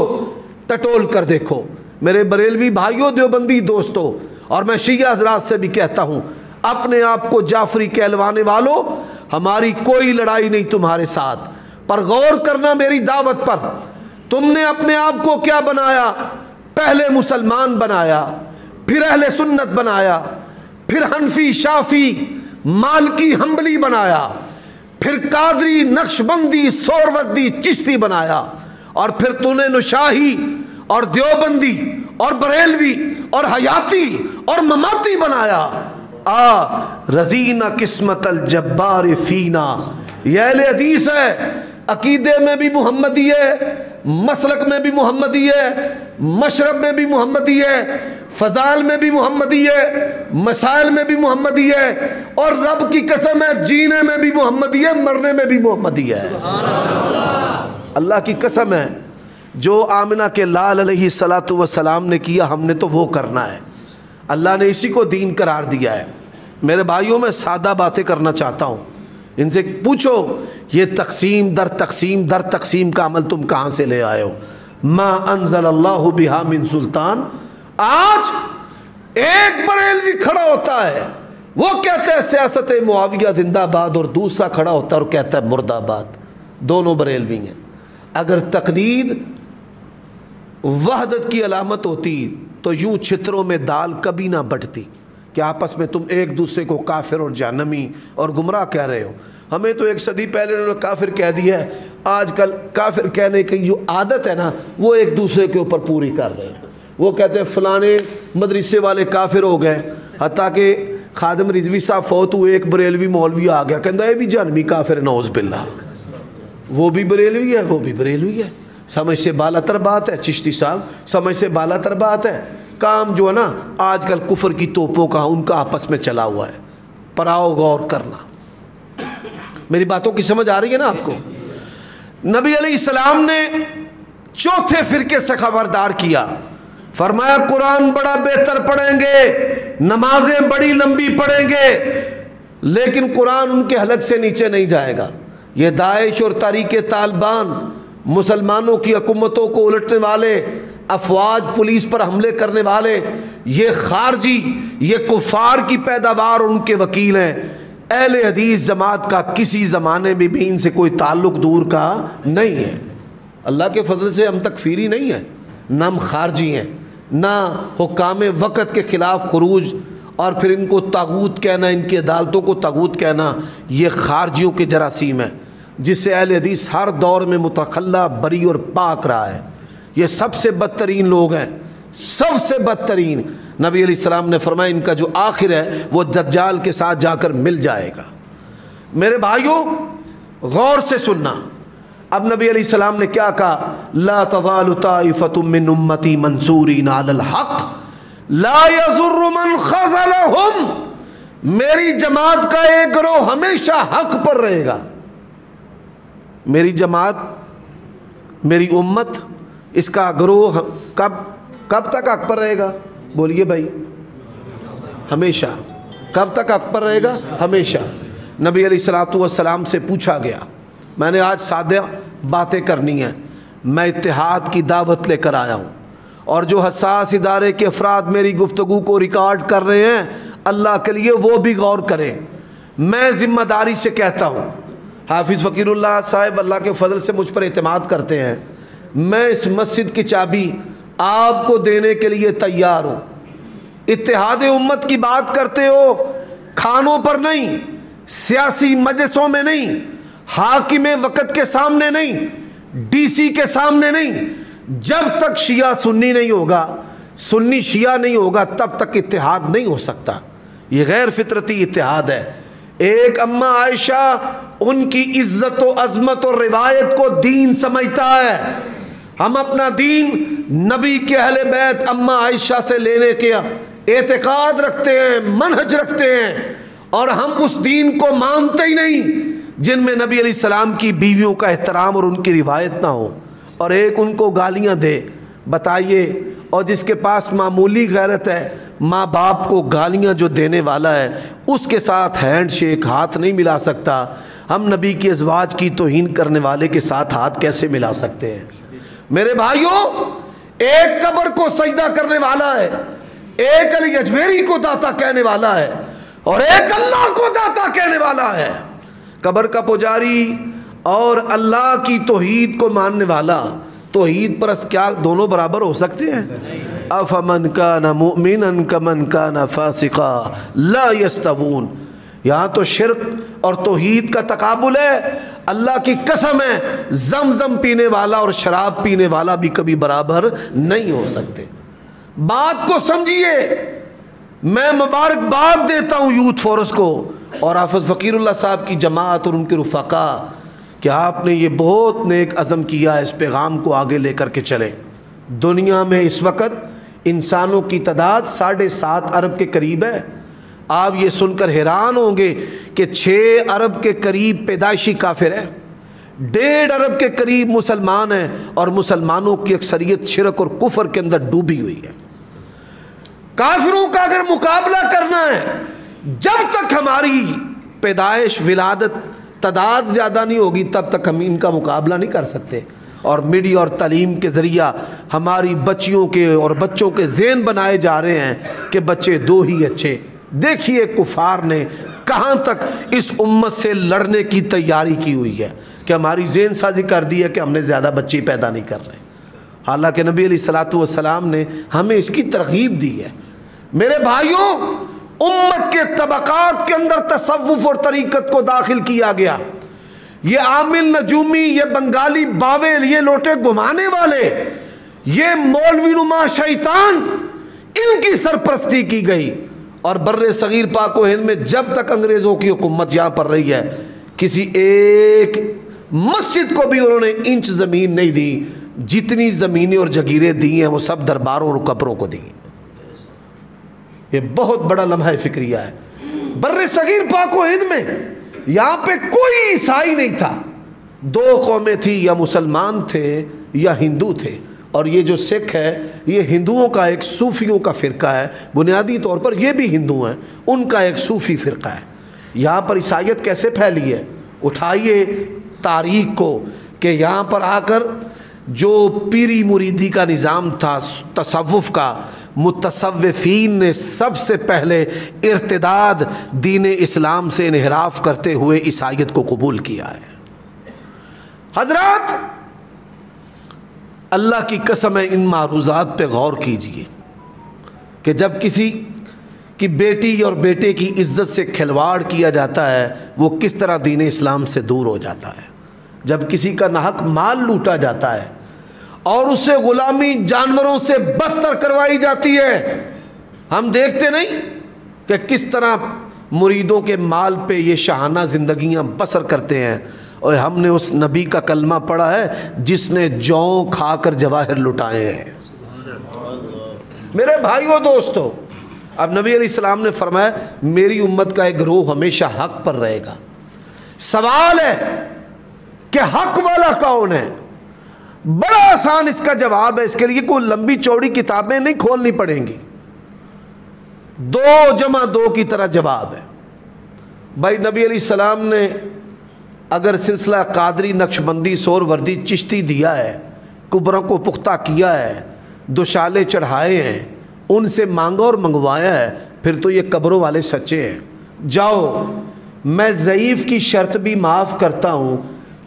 ٹٹول کر دیکھو۔ میرے بریلوی بھائیوں، دیوبندی دوستو، اور میں شیعہ حضرات سے بھی کہتا ہوں، اپنے آپ کو جعفری کہلوانے والوں، ہماری کوئی لڑائی نہیں تمہارے ساتھ، پر غور کرنا میری دعوت پر۔ تم نے اپنے آپ کو کیا بنایا؟ پہلے مسلمان بنایا، پھر اہل سنت بنایا، پھر حنفی، شافی، مالکی، حنبلی بنایا، پھر قادری، نقشبندی، سہروردی، چشتی بنایا، اور پھر تو نے نشاہی اور دیوبندی اور بریلوی اور حیاتی اور مماتی بنایا۔ رضینا قسمت الجبار فینا۔ یہ اہل حدیث ہے، عقیدے میں بھی محمدی ہے، مسلک میں بھی محمدی ہے، مشرب میں بھی محمدی ہے، فضائل میں بھی محمدی ہے، مسائل میں بھی محمدی ہے، اور رب کی قسم ہے جینے میں بھی محمدی ہے، مرنے میں بھی محمدی ہے۔ اللہ کی قسم ہے، جو آمنہ کے لال علیہ السلام نے کیا ہم نے تو وہ کرنا ہے۔ اللہ نے اسی کو دین قرار دیا ہے۔ میرے بھائیوں، میں سادہ باتیں کرنا چاہتا ہوں، ان سے پوچھو یہ تقسیم در تقسیم کا عمل تم کہاں سے لے آئے ہو؟ ما انزل اللہ بہا من سلطان۔ آج ایک بریلوی کھڑا ہوتا ہے وہ کہتا ہے سیاست معاویہ زندہ باد، اور دوسرا کھڑا ہوتا ہے اور کہتا ہے مرد آباد، دونوں بریلوی ہیں۔ اگر تقلید وحدت کی علامت ہوتی تو یوں چھتروں میں دال کبھی نہ بٹتی کہ آپس میں تم ایک دوسرے کو کافر اور جہنمی اور گمراہ کہہ رہے ہو۔ ہمیں تو 1 صدی پہلے انہوں نے کافر کہہ دیا ہے، آج کل کافر کہنے کی جو عادت ہے نا وہ ایک دوسرے کے اوپر پوری کر رہے ہیں۔ وہ کہتے ہیں فلانے مدرسے والے کافر ہو گئے، حتیٰ کہ خادم رضوی صاحب فوت ہوئے، ایک بریلوی مولوی آ گیا کہتا ہے یہ بھی جہنمی کافر ہے، نعوذ باللہ، وہ بھی بریلوی ہے، وہ بھی بریلوی ہے۔ سمجھ سے بالا تر بات ہے چشتی صاحب، سمجھ سے بالا تر بات ہے۔ کام جو ہے نا آج کل کفر کی توپوں کا ان کا آپس میں چلا ہوا ہے، پر آؤ غور کرنا۔ میری باتوں کی سمجھ آ رہی ہے نا آپ کو؟ نبی علیہ السلام نے چوتھے فرقے سے خبردار کیا، فرمایا قرآن بڑا بہتر پڑھیں گے، نمازیں بڑی لمبی پڑھیں گے، لیکن قرآن ان کے حلق سے نیچے نہیں جائے گا۔ یہ داعش اور تحریک طالبان، مسلمانوں کی حکومتوں کو الٹنے والے، افواج پولیس پر حملے کرنے والے، یہ خارجی، یہ کفار کی پیداوار، ان کے وکیل ہیں۔ اہل حدیث جماعت کا کسی زمانے میں بھی ان سے کوئی تعلق دور کا نہیں ہے۔ اللہ کے فضل سے ہم تکفیری نہیں ہیں، نہ ہم خارجی ہیں، نہ حکام وقت کے خلاف خروج اور پھر ان کو طاغوت کہنا، ان کی عدالتوں کو طاغوت کہنا، یہ خارجیوں کے جراثیم ہے جس سے اہل حدیث ہر دور میں متخلہ، بری اور پاک رہا ہے۔ یہ سب سے بدترین لوگ ہیں، سب سے بدترین۔ نبی علیہ السلام نے فرمایا ان کا جو آخر ہے وہ دجال کے ساتھ جا کر مل جائے گا۔ میرے بھائیوں غور سے سننا، اب نبی علیہ السلام نے کیا کہا؟ لا تزال طائفۃ من امتی منصورین علی الحق لا یضر من خذلہم، میری جماعت کا ایک گروہ ہمیشہ حق پر رہے گا۔ میری جماعت، میری امت، اس کا گروہ کب تک حق پر رہے گا؟ بولیے بھائی، ہمیشہ۔ کب تک حق پر رہے گا؟ ہمیشہ۔ نبی علیہ السلام سے پوچھا گیا، میں نے آج سادہ باتیں کرنی ہیں، میں اتحاد کی دعوت لے کر آیا ہوں، اور جو حساس ادارے کے افراد میری گفتگو کو ریکارڈ کر رہے ہیں اللہ کے لیے وہ بھی غور کریں۔ میں ذمہ داری سے کہتا ہوں، حافظ فقیر اللہ صاحب اللہ کے فضل سے مجھ پر اعتماد کرتے ہیں، میں اس مسجد کی چابی آپ کو دینے کے لیے تیار ہوں۔ اتحاد امت کی بات کرتے ہو، کھانوں پر نہیں، سیاسی مجلسوں میں نہیں، حاکم وقت کے سامنے نہیں، ڈی سی کے سامنے نہیں، جب تک شیعہ سنی نہیں ہوگا، سنی شیعہ نہیں ہوگا، تب تک اتحاد نہیں ہو سکتا۔ یہ غیر فطرتی اتحاد ہے۔ ایک اماں عائشہ ان کی عزت و عظمت اور روایت کو دین سمجھتا ہے۔ ہم اپنا دین نبی کے اہل بیت اماں عائشہ سے لینے کے اعتقاد رکھتے ہیں، منہج رکھتے ہیں، اور ہم اس دین کو مانتے ہی نہیں جن میں نبی علیہ السلام کی بیویوں کا احترام اور ان کی روایت نہ ہو، اور ایک ان کو گالیاں دے۔ بتائیے، اور جس کے پاس معمولی غیرت ہے، ماں باپ کو گالیاں جو دینے والا ہے اس کے ساتھ ہینڈ شیک، ہاتھ نہیں ملا سکتا، ہم نبی کی ازواج کی توہین کرنے والے کے ساتھ ہاتھ کیسے ملا سکتے ہیں؟ میرے بھائیوں، ایک قبر کو سجدہ کرنے والا ہے، ایک علی اجویری کو داتا کہنے والا ہے، اور ایک اللہ کو داتا کہنے والا ہے۔ قبر کا پجاری اور اللہ کی توحید کو ماننے والا، توحید پر کیا دونوں برابر ہو سکتے ہیں؟ افمن کان مؤمنا کمن کان فاسقا لا یستوون۔ یہاں تو شرک اور توحید کا تقابل ہے۔ اللہ کی قسم ہے، زمزم پینے والا اور شراب پینے والا بھی کبھی برابر نہیں ہو سکتے۔ بات کو سمجھیے۔ میں مبارکباد دیتا ہوں یوتھ فورس کو اور حافظ فقیر اللہ صاحب کی جماعت اور ان کے رفقا کہ آپ نے یہ بہت نیک عزم کیا ہے، اس پیغام کو آگے لے کر کے چلیں۔ دنیا میں اس وقت انسانوں کی تعداد 7.5 ارب کے قریب ہے۔ آپ یہ سن کر حیران ہوں گے کہ 6 ارب کے قریب پیدائشی کافر ہیں، 1.5 ارب کے قریب مسلمان ہیں، اور مسلمانوں کی اکثریت شرک اور کفر کے اندر ڈوبی ہوئی ہے۔ کافروں کا اگر مقابلہ کرنا ہے، جب تک ہماری پیدائش، ولادت تعداد زیادہ نہیں ہوگی تب تک ہم ان کا مقابلہ نہیں کر سکتے۔ اور میڈیا اور تعلیم کے ذریعہ ہماری بچیوں کے اور بچوں کے ذہن بنائے جا رہے ہیں کہ بچے دو ہی اچھے۔ دیکھیے کفار نے کہاں تک اس امت سے لڑنے کی تیاری کی ہوئی ہے کہ ہماری ذہن سازی کر دی ہے کہ ہم نے زیادہ بچے پیدا نہیں کر رہے، حالانکہ نبی علیہ الصلوۃ والسلام نے ہمیں اس کی ترغیب دی ہے۔ میرے بھائیوں، امت کے طبقات کے اندر تصوف اور طریقت کو داخل کیا گیا۔ یہ عامل نجومی، یہ بنگالی باول، یہ لوٹے گھمانے والے، یہ مولوی نما شیطان، ان کی سرپرستی کی گئی۔ اور بر صغیر پاک و ہند میں جب تک انگریزوں کی حکومت یہاں پر رہی ہے، کسی ایک مسجد کو بھی انہوں نے انچ زمین نہیں دی۔ جتنی زمینیں اور جگیریں دی ہیں وہ سب درباروں اور قبروں کو دی۔ یہ بہت بڑا لمحہ فکریہ ہے۔ بر صغیر پاک و ہند میں یہاں پہ کوئی عیسائی نہیں تھا، دو قومیں تھیں، یا مسلمان تھے یا ہندو تھے۔ اور یہ جو سکھ ہے یہ ہندوؤں کا ایک صوفیوں کا فرقہ ہے، بنیادی طور پر یہ بھی ہندو ہیں، ان کا ایک صوفی فرقہ ہے۔ یہاں پر عیسائیت کیسے پھیلی ہے؟ اٹھائیے تاریخ کو کہ یہاں پر آ کر جو پیری مریدی کا نظام تھا تصوف کا، متصوفین نے سب سے پہلے ارتداد دین اسلام سے انحراف کرتے ہوئے عیسائیت کو قبول کیا ہے۔ حضرات، اللہ کی قسم ہے، ان معروضات پہ غور کیجئے کہ جب کسی کی بیٹی اور بیٹے کی عزت سے کھلواڑ کیا جاتا ہے وہ کس طرح دین اسلام سے دور ہو جاتا ہے۔ جب کسی کا ناحق مال لوٹا جاتا ہے اور اس سے غلامی جانوروں سے بدتر کروائی جاتی ہے، ہم دیکھتے نہیں کہ کس طرح مریدوں کے مال پہ یہ شاہانہ زندگیاں بسر کرتے ہیں۔ اور ہم نے اس نبی کا کلمہ پڑھا ہے جس نے جوں کھا کر جواہر لٹائے ہیں۔ میرے بھائیوں دوستو، اب نبی علیہ السلام نے فرمایا میری امت کا ایک گروہ ہمیشہ حق پر رہے گا۔ سوال ہے کہ حق والا کون ہے؟ بڑا آسان اس کا جواب ہے، اس کے لیے کوئی لمبی چوڑی کتابیں نہیں کھولنی پڑیں گی، 2 جمع 2 کی طرح جواب ہے۔ بھائی نبی علیہ السلام نے اگر سلسلہ قادری، نقشبندی، سہروردی، چشتی دیا ہے، قبروں کو پختہ کیا ہے، دوشالے چڑھائے ہیں، ان سے مانگا اور منگوایا ہے، پھر تو یہ قبروں والے سچے ہیں۔ جاؤ، میں ضعیف کی شرط بھی معاف کرتا ہوں،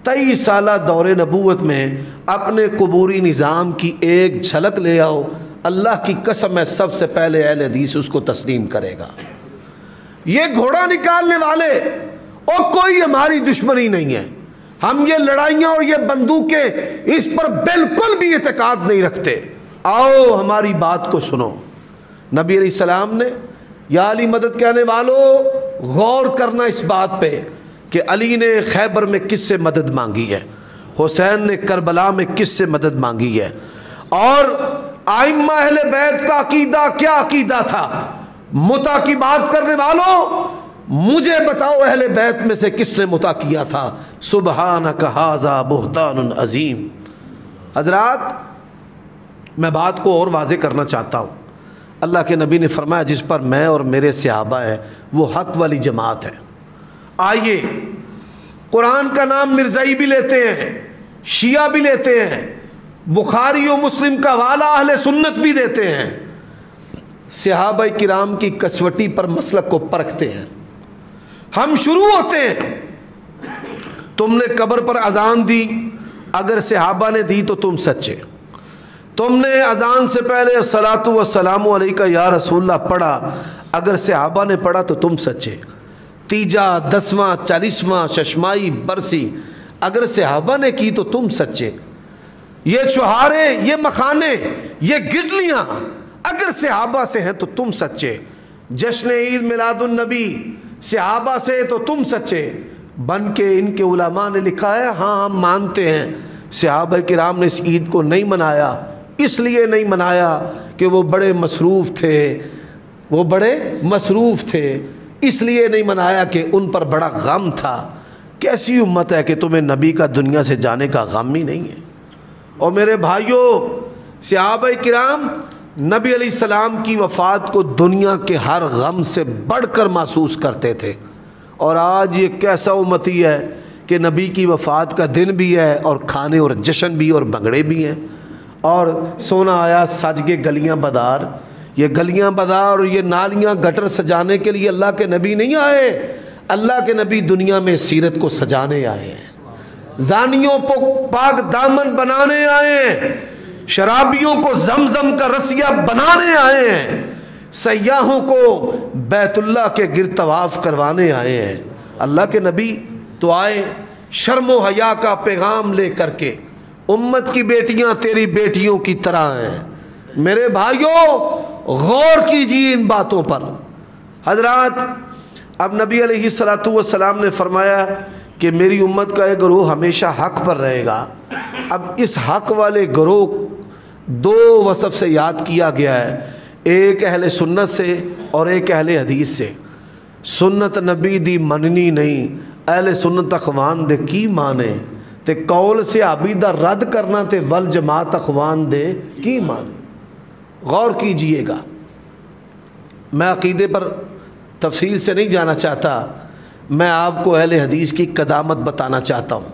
23 سالہ دور نبوت میں اپنے قبوری نظام کی ایک جھلک لے آؤ، اللہ کی قسم ہے سب سے پہلے اہل حدیث اس کو تسلیم کرے گا۔ یہ گھوڑا نکالنے والے اور کوئی ہماری دشمنی نہیں ہے، ہم یہ لڑائیاں اور یہ بندوقیں اس پر بالکل بھی اعتقاد نہیں رکھتے۔ آؤ ہماری بات کو سنو۔ نبی علیہ السلام نے یا علی مدد کہنے والوں غور کرنا اس بات پہ کہ علی نے خیبر میں کس سے مدد مانگی ہے، حسین نے کربلا میں کس سے مدد مانگی ہے، اور ائمہ اہل بیت کا عقیدہ کیا عقیدہ تھا۔ متع کی بات کرنے والوں مجھے بتاؤ اہل بیت میں سے کس نے متع کیا تھا؟ سبحانک ھذا بہتان عظیم۔ حضرات، میں بات کو اور واضح کرنا چاہتا ہوں۔ اللہ کے نبی نے فرمایا جس پر میں اور میرے صحابہ ہیں وہ حق والی جماعت ہے۔ آئیے، قرآن کا نام مرزائی بھی لیتے ہیں، شیعہ بھی لیتے ہیں، بخاری و مسلم کا حوالہ اہل سنت بھی دیتے ہیں، صحابہ کرام کی کسوٹی پر مسلک کو پرکھتے ہیں۔ ہم شروع ہوتے ہیں، تم نے قبر پر اذان دی، اگر صحابہ نے دی تو تم سچے۔ تم نے اذان سے پہلے الصلاۃ والسلام علیک یا رسول اللہ پڑھا، اگر صحابہ نے پڑھا تو تم سچے۔ تیجا، 10واں، 40واں، ششمائی، برسی اگر صحابہ نے کی تو تم سچے۔ یہ چوہارے، یہ مکھانے، یہ گڈلیاں اگر صحابہ سے ہیں تو تم سچے۔ جشن عید میلاد النبی صحابہ سے تو تم سچے۔ بن کے ان کے علماء نے لکھا ہے ہاں ہم مانتے ہیں صحابہ کرام نے اس عید کو نہیں منایا، اس لیے نہیں منایا کہ وہ بڑے مصروف تھے، اس لیے نہیں منایا کہ ان پر بڑا غم تھا۔ کیسی امت ہے کہ تمہیں نبی کا دنیا سے جانے کا غم ہی نہیں ہے؟ اور میرے بھائیوں، صحابہ کرام نبی علیہ السلام کی وفات کو دنیا کے ہر غم سے بڑھ کر محسوس کرتے تھے، اور آج یہ کیسا امتی ہے کہ نبی کی وفات کا دن بھی ہے اور کھانے اور جشن بھی اور بھنگڑے بھی ہیں، اور سونا آیا سج کے گلیاں بازار۔ یہ گلیاں بازار اور یہ نالیاں گٹر سجانے کے لیے اللہ کے نبی نہیں آئے، اللہ کے نبی دنیا میں سیرت کو سجانے آئے ہیں، زانیوں کو پاک دامن بنانے آئے ہیں، شرابیوں کو زمزم کا رسیہ بنانے آئے ہیں، سیاحوں کو بیت اللہ کے گرد طواف کروانے آئے ہیں۔ اللہ کے نبی تو آئے شرم و حیا کا پیغام لے کر کے، امت کی بیٹیاں تیری بیٹیوں کی طرح ہیں۔ میرے بھائیوں غور کیجیے ان باتوں پر۔ حضرات اب نبی علیہ السلام نے فرمایا کہ میری امت کا ایک گروہ ہمیشہ حق پر رہے گا۔ اب اس حق والے گروہ دو وصف سے یاد کیا گیا ہے، ایک اہل سنت سے اور ایک اہل حدیث سے۔ سنت نبی دی مننی نہیں، اہل سنت اخوان دے کی مانے تے قول سے عبیدہ رد کرنا تے ول جماعت اخوان دے کی مانے۔ غور کیجئے گا، میں عقیدے پر تفصیل سے نہیں جانا چاہتا، میں آپ کو اہل حدیث کی قدامت بتانا چاہتا ہوں۔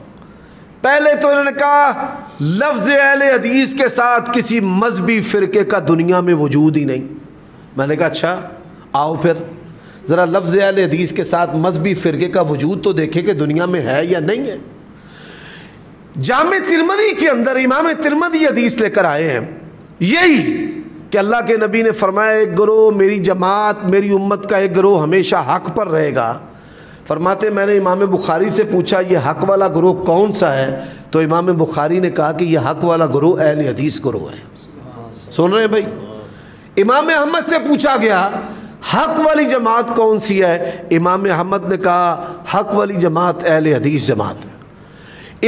پہلے تو انہوں نے کہا لفظ اہل حدیث کے ساتھ کسی مذہبی فرقے کا دنیا میں وجود ہی نہیں۔ میں نے کہا اچھا آؤ پھر ذرا لفظ اہل حدیث کے ساتھ مذہبی فرقے کا وجود تو دیکھیں کہ دنیا میں ہے یا نہیں ہے۔ جامع ترمذی کے اندر امام ترمذی حدیث لے کر آئے ہیں یہی کہ اللہ کے نبی نے فرمایا ایک گروہ میری جماعت میری امت کا ایک گروہ ہمیشہ حق پر رہے گا۔ فرماتے میں نے امام بخاری سے پوچھا یہ حق والا گروہ کون سا ہے، تو امام بخاری نے کہا کہ یہ حق والا گروہ اہل حدیث گروہ ہے۔ سن رہے ہیں بھائی؟ امام احمد سے پوچھا گیا حق والی جماعت کون سی ہے، امام احمد نے کہا حق والی جماعت اہل حدیث جماعت ہے۔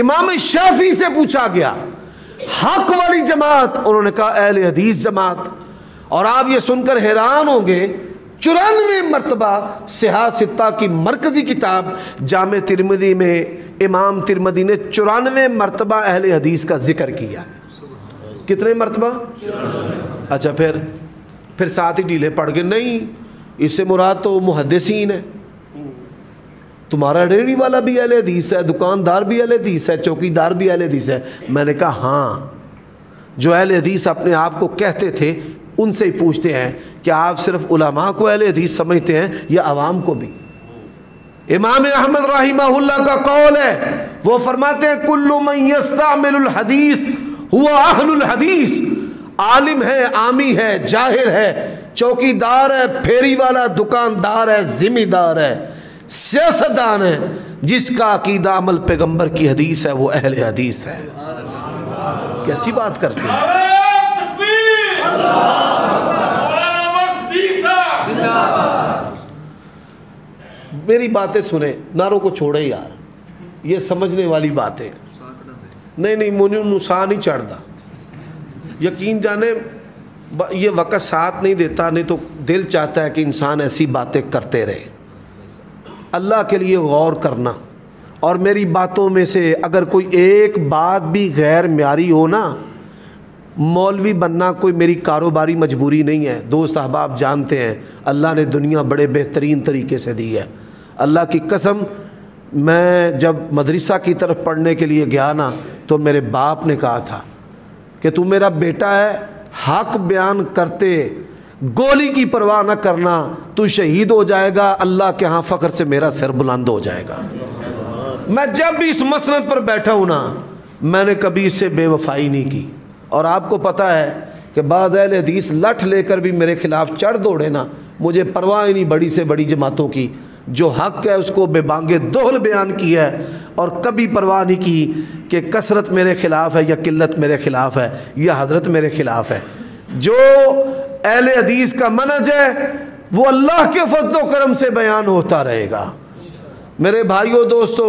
امام شافعی سے پوچھا گیا حق والی جماعت، انہوں نے کہا اہل حدیث جماعت۔ اور آپ یہ سن کر حیران ہوں گے 94 مرتبہ صحاح ستہ کی مرکزی کتاب جامع ترمذی میں امام ترمذی نے 94 مرتبہ اہل حدیث کا ذکر کیا۔ کتنے مرتبہ؟ اچھا پھر ساتھ ہی ڈھیلے پڑ گئے، نہیں اس سے مراد تو محدثین ہے۔ تمہارا ریڑھی والا بھی اہل حدیث ہے، دکاندار بھی اہل حدیث ہے، چوکی دار بھی اہل حدیث ہے۔ میں نے کہا ہاں، جو اہل حدیث اپنے آپ کو کہتے تھے ان سے ہی پوچھتے ہیں کہ آپ صرف علماء کو اہل حدیث سمجھتے ہیں یا عوام کو بھی؟ امام احمد رحمہ اللہ کا قول ہے، وہ فرماتے ہیں کل من یستعمل الحدیث هو اہل الحدیث۔ عالم ہے، عامی ہے، جاہل ہے، چوکی دار ہے، پھیری والا، دکاندار ہے، ذمہ دار ہے، سیاستدان ہے، جس کا عقیدہ عمل پیغمبر کی حدیث ہے وہ اہل حدیث ہے۔ کیسی بات کرتے ہیں؟ میری باتیں سنیں، نعروں کو چھوڑے یار، یہ سمجھنے والی باتیں نہیں مجھے نسا نہیں چڑھتا، یقین جانے یہ وقت ساتھ نہیں دیتا، نہیں تو دل چاہتا ہے کہ انسان ایسی باتیں کرتے رہے۔ اللہ کے لیے غور کرنا، اور میری باتوں میں سے اگر کوئی ایک بات بھی غیر معیاری ہو نا، مولوی بننا کوئی میری کاروباری مجبوری نہیں ہے۔ دوست احباب جانتے ہیں اللہ نے دنیا بڑے بہترین طریقے سے دی ہے۔ اللہ کی قسم، میں جب مدرسہ کی طرف پڑھنے کے لیے گیا نا تو میرے باپ نے کہا تھا کہ تو میرا بیٹا ہے، حق بیان کرتے گولی کی پرواہ نہ کرنا، تو شہید ہو جائے گا، اللہ کے ہاں فخر سے میرا سر بلند ہو جائے گا۔ میں جب بھی اس مسند پر بیٹھا ہوں نا، میں نے کبھی اس سے بے وفائی نہیں کی۔ اور آپ کو پتہ ہے کہ بعض اہل حدیث لٹھ لے کر بھی میرے خلاف چڑھ دوڑے نا، مجھے پرواہ ہی نہیں بڑی سے بڑی جماعتوں کی، جو حق ہے اس کو بے بانگے دوہل بیان کی ہے، اور کبھی پرواہ نہیں کی کہ کثرت میرے خلاف ہے یا قلت میرے خلاف ہے یا حضرت میرے خلاف ہے۔ جو اہل حدیث کا منہج ہے وہ اللہ کے فضل و کرم سے بیان ہوتا رہے گا۔ میرے بھائیوں دوستو،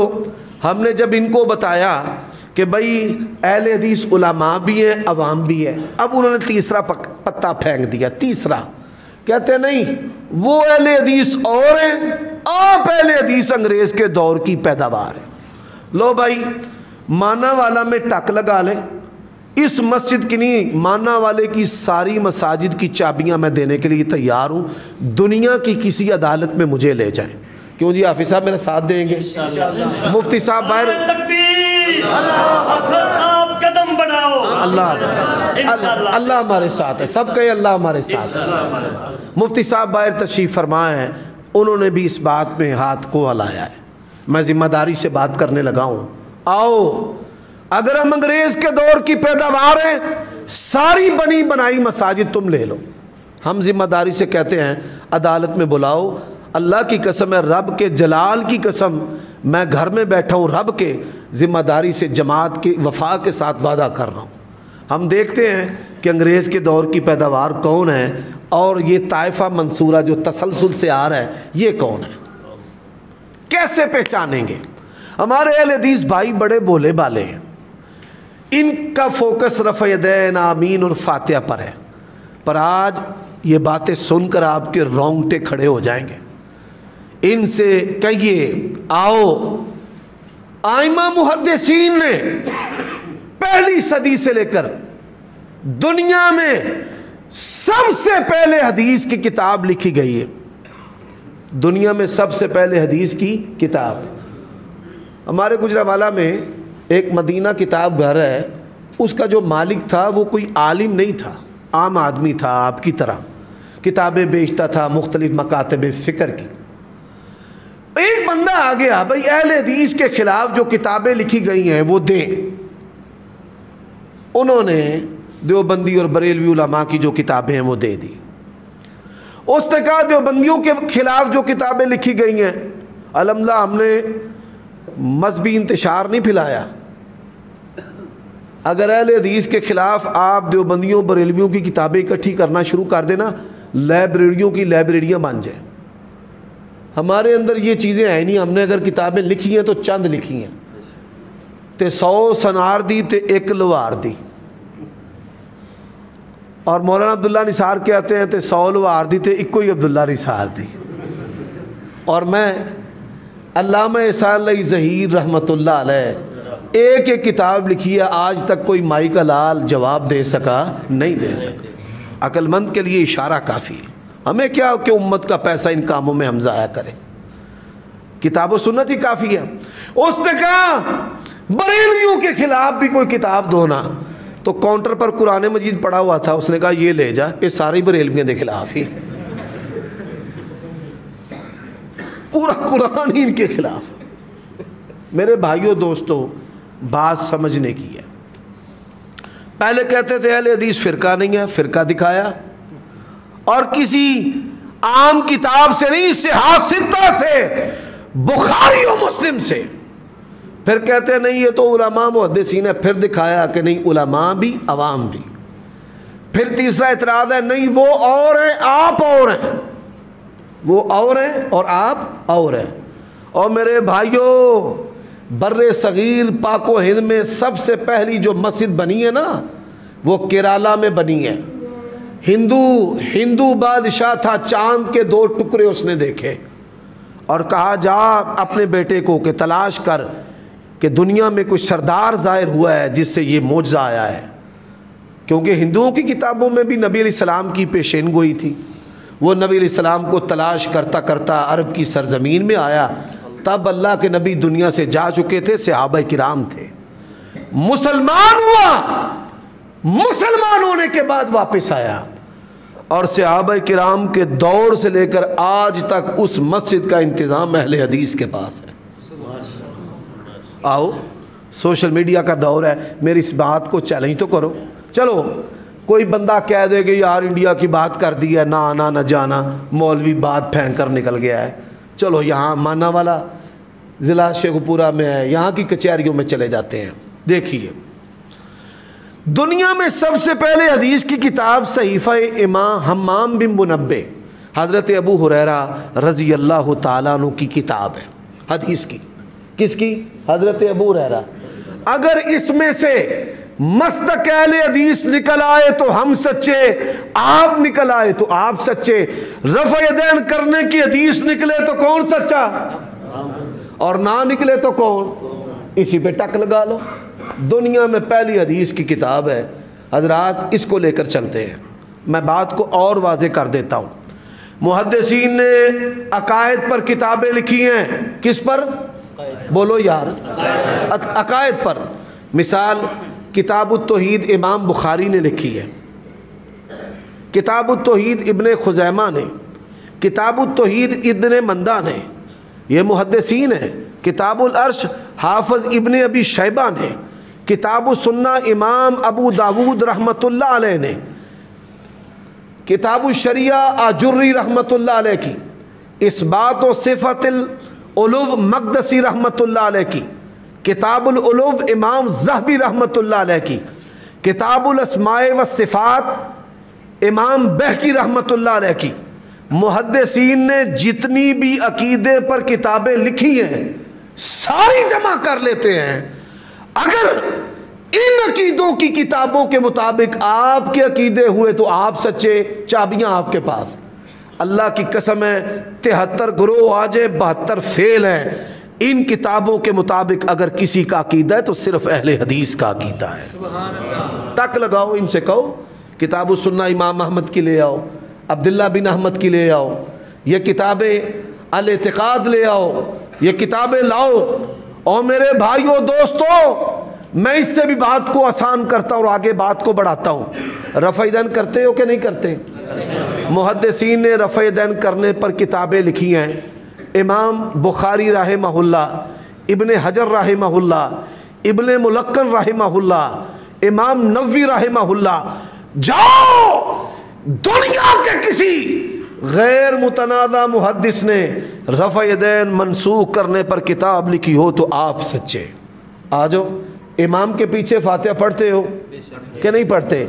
ہم نے جب ان کو بتایا کہ بھائی اہل حدیث علماء بھی ہیں، عوام بھی ہے، اب انہوں نے تیسرا پتا پھینک دیا۔ تیسرا کہتے ہیں نہیں وہ اہل حدیث اور ہیں، آپ اہل حدیث انگریز کے دور کی پیداوار ہے۔ لو بھائی، مانا والا میں ٹک لگا لیں، اس مسجد کی نہیں، مانا والے کی ساری مساجد کی چابیاں میں دینے کے لیے تیار ہوں، دنیا کی کسی عدالت میں مجھے لے جائیں، کیوں جی حافظ صاحب میرا ساتھ دیں گے؟ مفتی صاحب باہر قدم بڑھاؤ. اللہ ہمارے ساتھ ہے. سب کہیں اللہ ہمارے ساتھ ہے. مفتی صاحب باہر تشریف فرمائے ہیں, انہوں نے بھی اس بات میں ہاتھ کو ہلایا ہے. میں ذمہ داری سے بات کرنے لگا ہوں. آؤ, اگر ہم انگریز کے دور کی پیداوار ہیں, ساری بنی بنائی مساجد تم لے لو. ہم ذمہ داری سے کہتے ہیں عدالت میں بلاؤ. اللہ کی قسم ہے, رب کے جلال کی قسم, میں گھر میں بیٹھا ہوں, رب کے ذمہ داری سے جماعت کی وفا کے ساتھ وعدہ کر رہا ہوں. ہم دیکھتے ہیں کہ انگریز کے دور کی پیداوار کون ہے, اور یہ طائفہ منصورہ جو تسلسل سے آ رہا ہے یہ کون ہے, کیسے پہچانیں گے؟ ہمارے اہل حدیث بھائی بڑے بولے بالے ہیں, ان کا فوکس رفع یدین آمین اور فاتحہ پر ہے. پر آج یہ باتیں سن کر آپ کے رونگٹے کھڑے ہو جائیں گے. ان سے کہیے آؤ, ائمہ محدثین نے پہلی صدی سے لے کر دنیا میں سب سے پہلے حدیث کی کتاب لکھی گئی ہے. دنیا میں سب سے پہلے حدیث کی کتاب ہمارے گجرانوالہ میں ایک مدینہ کتاب گھر ہے. اس کا جو مالک تھا وہ کوئی عالم نہیں تھا, عام آدمی تھا آپ کی طرح, کتابیں بیچتا تھا مختلف مکاتب فکر کی. ایک بندہ آ گیا, بھائی اہل حدیث کے خلاف جو کتابیں لکھی گئی ہیں وہ دیں. انہوں نے دیوبندی اور بریلوی علماء کی جو کتابیں ہیں وہ دے دی. اس نے کہا دیوبندیوں کے خلاف جو کتابیں لکھی گئی ہیں الحمدللہ ہم نے مذہبی انتشار نہیں پھیلایا. اگر اہل حدیث کے خلاف آپ دیوبندیوں بریلویوں کی کتابیں اکٹھی کرنا شروع کر دینا, لائبریریوں کی لائبریریاں بن جائیں. ہمارے اندر یہ چیزیں ہیں نہیں. ہم نے اگر کتابیں لکھی ہیں تو چند لکھی ہیں, تے 100 سنار دی تے 1 لوہار دی. اور مولانا عبداللہ نثار کہتے ہیں تے 100 لوہار دی تے 1 ہی عبداللہ نثار دی. اور میں علامہ احسان علی ظہیر رحمۃ اللہ علیہ ایک ایک کتاب لکھی ہے, آج تک کوئی مائی کا لال جواب دے سکا نہیں دے سکا. عقل مند کے لیے اشارہ کافی ہے. ہمیں کیا کہ امت کا پیسہ ان کاموں میں ہم ضائع کریں, کتاب و سنت ہی کافی ہے. اس نے کہا بریلویوں کے خلاف بھی کوئی کتاب دو نا, تو کاؤنٹر پر قرآن مجید پڑا ہوا تھا. اس نے کہا یہ لے جا, یہ سارے بریلویوں کے خلاف ہی, پورا قرآن ہی ان کے خلاف. میرے بھائیوں دوستوں, بات سمجھنے کی ہے. پہلے کہتے تھے اہل حدیث فرقہ نہیں ہے, فرقہ دکھایا, اور کسی عام کتاب سے نہیں, صحاح ستہ سے, بخاری و مسلم سے. پھر کہتے ہیں نہیں یہ تو علماء محدثین ہے, پھر دکھایا کہ نہیں علماء بھی عوام بھی. پھر تیسرا اعتراض ہے نہیں وہ اور ہیں آپ اور ہیں, وہ اور ہیں اور آپ اور ہیں. اور میرے بھائیوں, بر صغیر پاک و ہند میں سب سے پہلی جو مسجد بنی ہے نا وہ کیرالہ میں بنی ہے. ہندو بادشاہ تھا, چاند کے 2 ٹکڑے اس نے دیکھے اور کہا جا اپنے بیٹے کو کہ تلاش کر کہ دنیا میں کوئی سردار ظاہر ہوا ہے جس سے یہ معجزہ آیا ہے. کیونکہ ہندوؤں کی کتابوں میں بھی نبی علیہ السلام کی پیشین گوئی تھی. وہ نبی علیہ السلام کو تلاش کرتا کرتا عرب کی سرزمین میں آیا, تب اللہ کے نبی دنیا سے جا چکے تھے, صحابہ کرام تھے. مسلمان ہوا, مسلمان ہونے کے بعد واپس آیا, اور صحابہ کرام کے دور سے لے کر آج تک اس مسجد کا انتظام اہل حدیث کے پاس ہے. آؤ, سوشل میڈیا کا دور ہے, میری اس بات کو چیلنج تو کرو. چلو کوئی بندہ کہہ دے کہ یار انڈیا کی بات کر دی ہے, نہ آنا نہ جانا, مولوی بات پھینک کر نکل گیا ہے. چلو یہاں مانا والا ضلع شیخ پورہ میں ہے, یہاں کی کچہریوں میں چلے جاتے ہیں. دیکھیے دنیا میں سب سے پہلے حدیث کی کتاب صحیفہ امام حمام بن منبہ حضرت ابو ہریرہ رضی اللہ تعالیٰ عنہ کی کتاب ہے حدیث کی. کس کی؟ حضرت ابو ہریرہ. اگر اس میں سے مصدق اہل حدیث نکل آئے تو ہم سچے, آپ نکل آئے تو آپ سچے. رفع یدین کرنے کی حدیث نکلے تو کون سچا, اور نہ نکلے تو کون, اسی پہ ٹک لگا لو. دنیا میں پہلی حدیث کی کتاب ہے حضرات, اس کو لے کر چلتے ہیں. میں بات کو اور واضح کر دیتا ہوں. محدثین نے عقائد پر کتابیں لکھی ہیں، کس پر؟ بولو یار، عقائد پر۔ مثال کتاب التوحید امام بخاری نے لکھی ہے، کتاب التوحید ابن خزیمہ نے، کتاب التوحید ابن مندہ نے، یہ محدثین ہیں۔ کتاب العرش حافظ ابن ابی شیبہ نے، کتاب السنہ امام ابو داود رحمۃ اللہ علیہ نے، کتاب الشریعہ آجری رحمۃ اللہ علیہ کی، اثبات و صفت العلو مقدسی رحمۃ اللہ علیہ کی، کتاب العلو امام ذہبی رحمۃ اللہ علیہ کی، کتاب الاسماء والصفات امام بہقی رحمۃ اللہ علیہ کی۔ محدثین نے جتنی بھی عقیدے پر کتابیں لکھی ہیں ساری جمع کر لیتے ہیں۔ اگر ان عقیدوں کی کتابوں کے مطابق آپ کے عقیدے ہوئے تو آپ سچے، چابیاں آپ کے پاس۔ اللہ کی قسم ہے 73 گروہ آ جائے 72 فیل ہیں۔ ان کتابوں کے مطابق اگر کسی کا عقیدہ ہے تو صرف اہل حدیث کا عقیدہ ہے۔ ٹک لگاؤ، ان سے کہو کتاب السنہ امام احمد کی لے آؤ، عبداللہ بن احمد کی لے آؤ، یہ کتابیں الاعتقاد لے آؤ، یہ کتابیں لاؤ۔ اور میرے بھائیوں دوستوں، میں اس سے بھی بات کو آسان کرتا ہوں اور آگے بات کو بڑھاتا ہوں۔ رفع دین کرتے ہو کہ نہیں کرتے؟ محدثین نے رفع دین کرنے پر کتابیں لکھی ہیں۔ امام بخاری رحمہ اللہ، ابن حجر رحمہ اللہ، ابن ملقن رحمہ اللہ، امام نووی رحمہ اللہ۔ جاؤ دنیا کے کسی غیر متنازع محدث نے رفع دین منسوخ کرنے پر کتاب لکھی ہو تو آپ سچے۔ آ جاؤ، امام کے پیچھے فاتحہ پڑھتے ہو کہ نہیں پڑھتے؟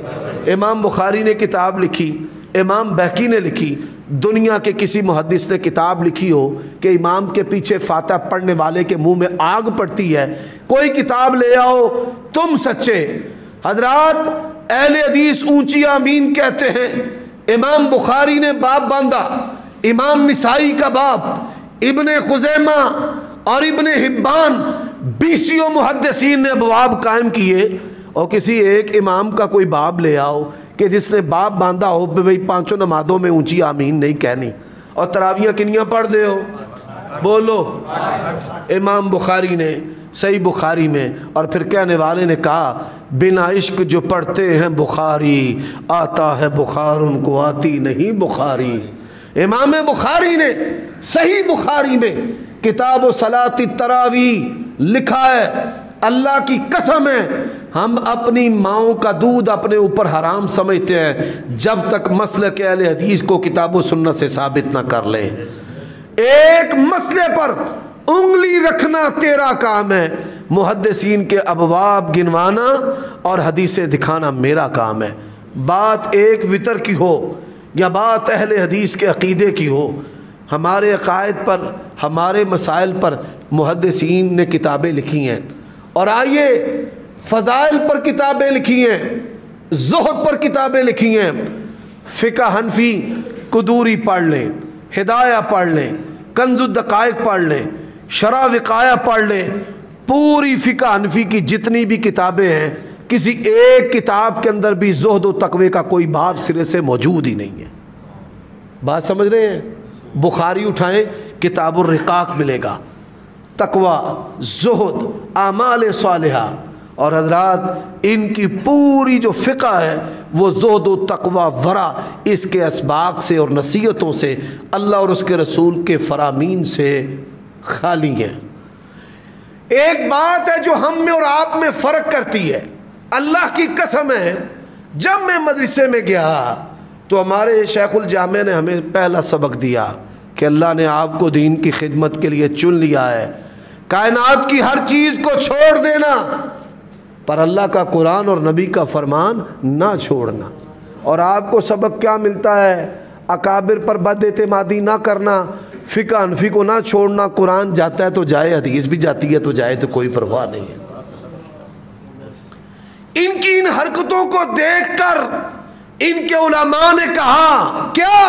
امام بخاری نے کتاب لکھی، امام بہقی نے لکھی، دنیا کے کسی محدث نے کتاب لکھی ہو کہ امام کے پیچھے فاتحہ پڑھنے والے کے منہ میں آگ پڑتی ہے، کوئی کتاب لے آؤ، تم سچے۔ حضرات اہل حدیث اونچی آمین کہتے ہیں۔ امام بخاری نے باب باندھا، امام نسائی کا باب، ابن خزیمہ اور ابن حبان، 20 محدثین نے ابواب قائم کیے، اور کسی ایک امام کا کوئی باب لے آؤ کہ جس نے باب باندھا ہو بھئی 5 نمازوں میں اونچی آمین نہیں کہنی، اور تراویاں کنیاں پڑھ دے ہو؟ بولو۔ امام بخاری نے صحیح بخاری میں، اور پھر کہنے والے نے کہا بنا عشق جو پڑھتے ہیں بخاری، آتا ہے بخار ان کو آتی نہیں بخاری۔ امام بخاری نے صحیح بخاری میں کتاب و صلاۃ التراویح لکھا ہے، اللہ کی قسم ہے ہم اپنی ماؤں کا دودھ اپنے اوپر حرام سمجھتے ہیں جب تک مسلک اہل حدیث کو کتاب و سنت سے ثابت نہ کر لیں۔ ایک مسئلے پر انگلی رکھنا تیرا کام ہے، محدثین کے ابواب گنوانا اور حدیثیں دکھانا میرا کام ہے۔ بات ایک وطر کی ہو یا بات اہل حدیث کے عقیدے کی ہو، ہمارے عقائد پر، ہمارے مسائل پر محدثین نے کتابیں لکھی ہیں۔ اور آئیے فضائل پر کتابیں لکھی ہیں، زہد پر کتابیں لکھی ہیں۔ فقہ حنفی قدوری پڑھ لیں، ہدایہ پڑھ لیں، کنز الدقائق پڑھ لیں، شرح وقایہ پڑھ لیں۔ پوری فقہ حنفی کی جتنی بھی کتابیں ہیں، کسی ایک کتاب کے اندر بھی زہد و تقوی کا کوئی باب سرے سے موجود ہی نہیں ہے۔ بات سمجھ رہے ہیں؟ بخاری اٹھائیں، کتاب الرقاق ملے گا، تقوی، زہد، اعمال صالحہ۔ اور حضرات ان کی پوری جو فقہ ہے وہ زہد و تقوی ورع اس کے اسباق سے اور نصیحتوں سے، اللہ اور اس کے رسول کے فرامین سے خالی ہیں۔ ایک بات ہے جو ہم میں اور آپ میں فرق کرتی ہے، اللہ کی قسم ہے جب میں مدرسے میں گیا تو ہمارے شیخ الجامع نے ہمیں پہلا سبق دیا کہ اللہ نے آپ کو دین کی خدمت کے لیے چن لیا ہے، کائنات کی ہر چیز کو چھوڑ دینا پر اللہ کا قرآن اور نبی کا فرمان نہ چھوڑنا۔ اور آپ کو سبق کیا ملتا ہے؟ اکابر پر بد اعتمادی نہ کرنا، فقہ حنفی کو نہ چھوڑنا، قرآن جاتا ہے تو جائے، حدیث بھی جاتی ہے تو جائے، تو کوئی پرواہ نہیں ہے۔ ان کی ان حرکتوں کو دیکھ کر ان کے علماء نے کہا کیا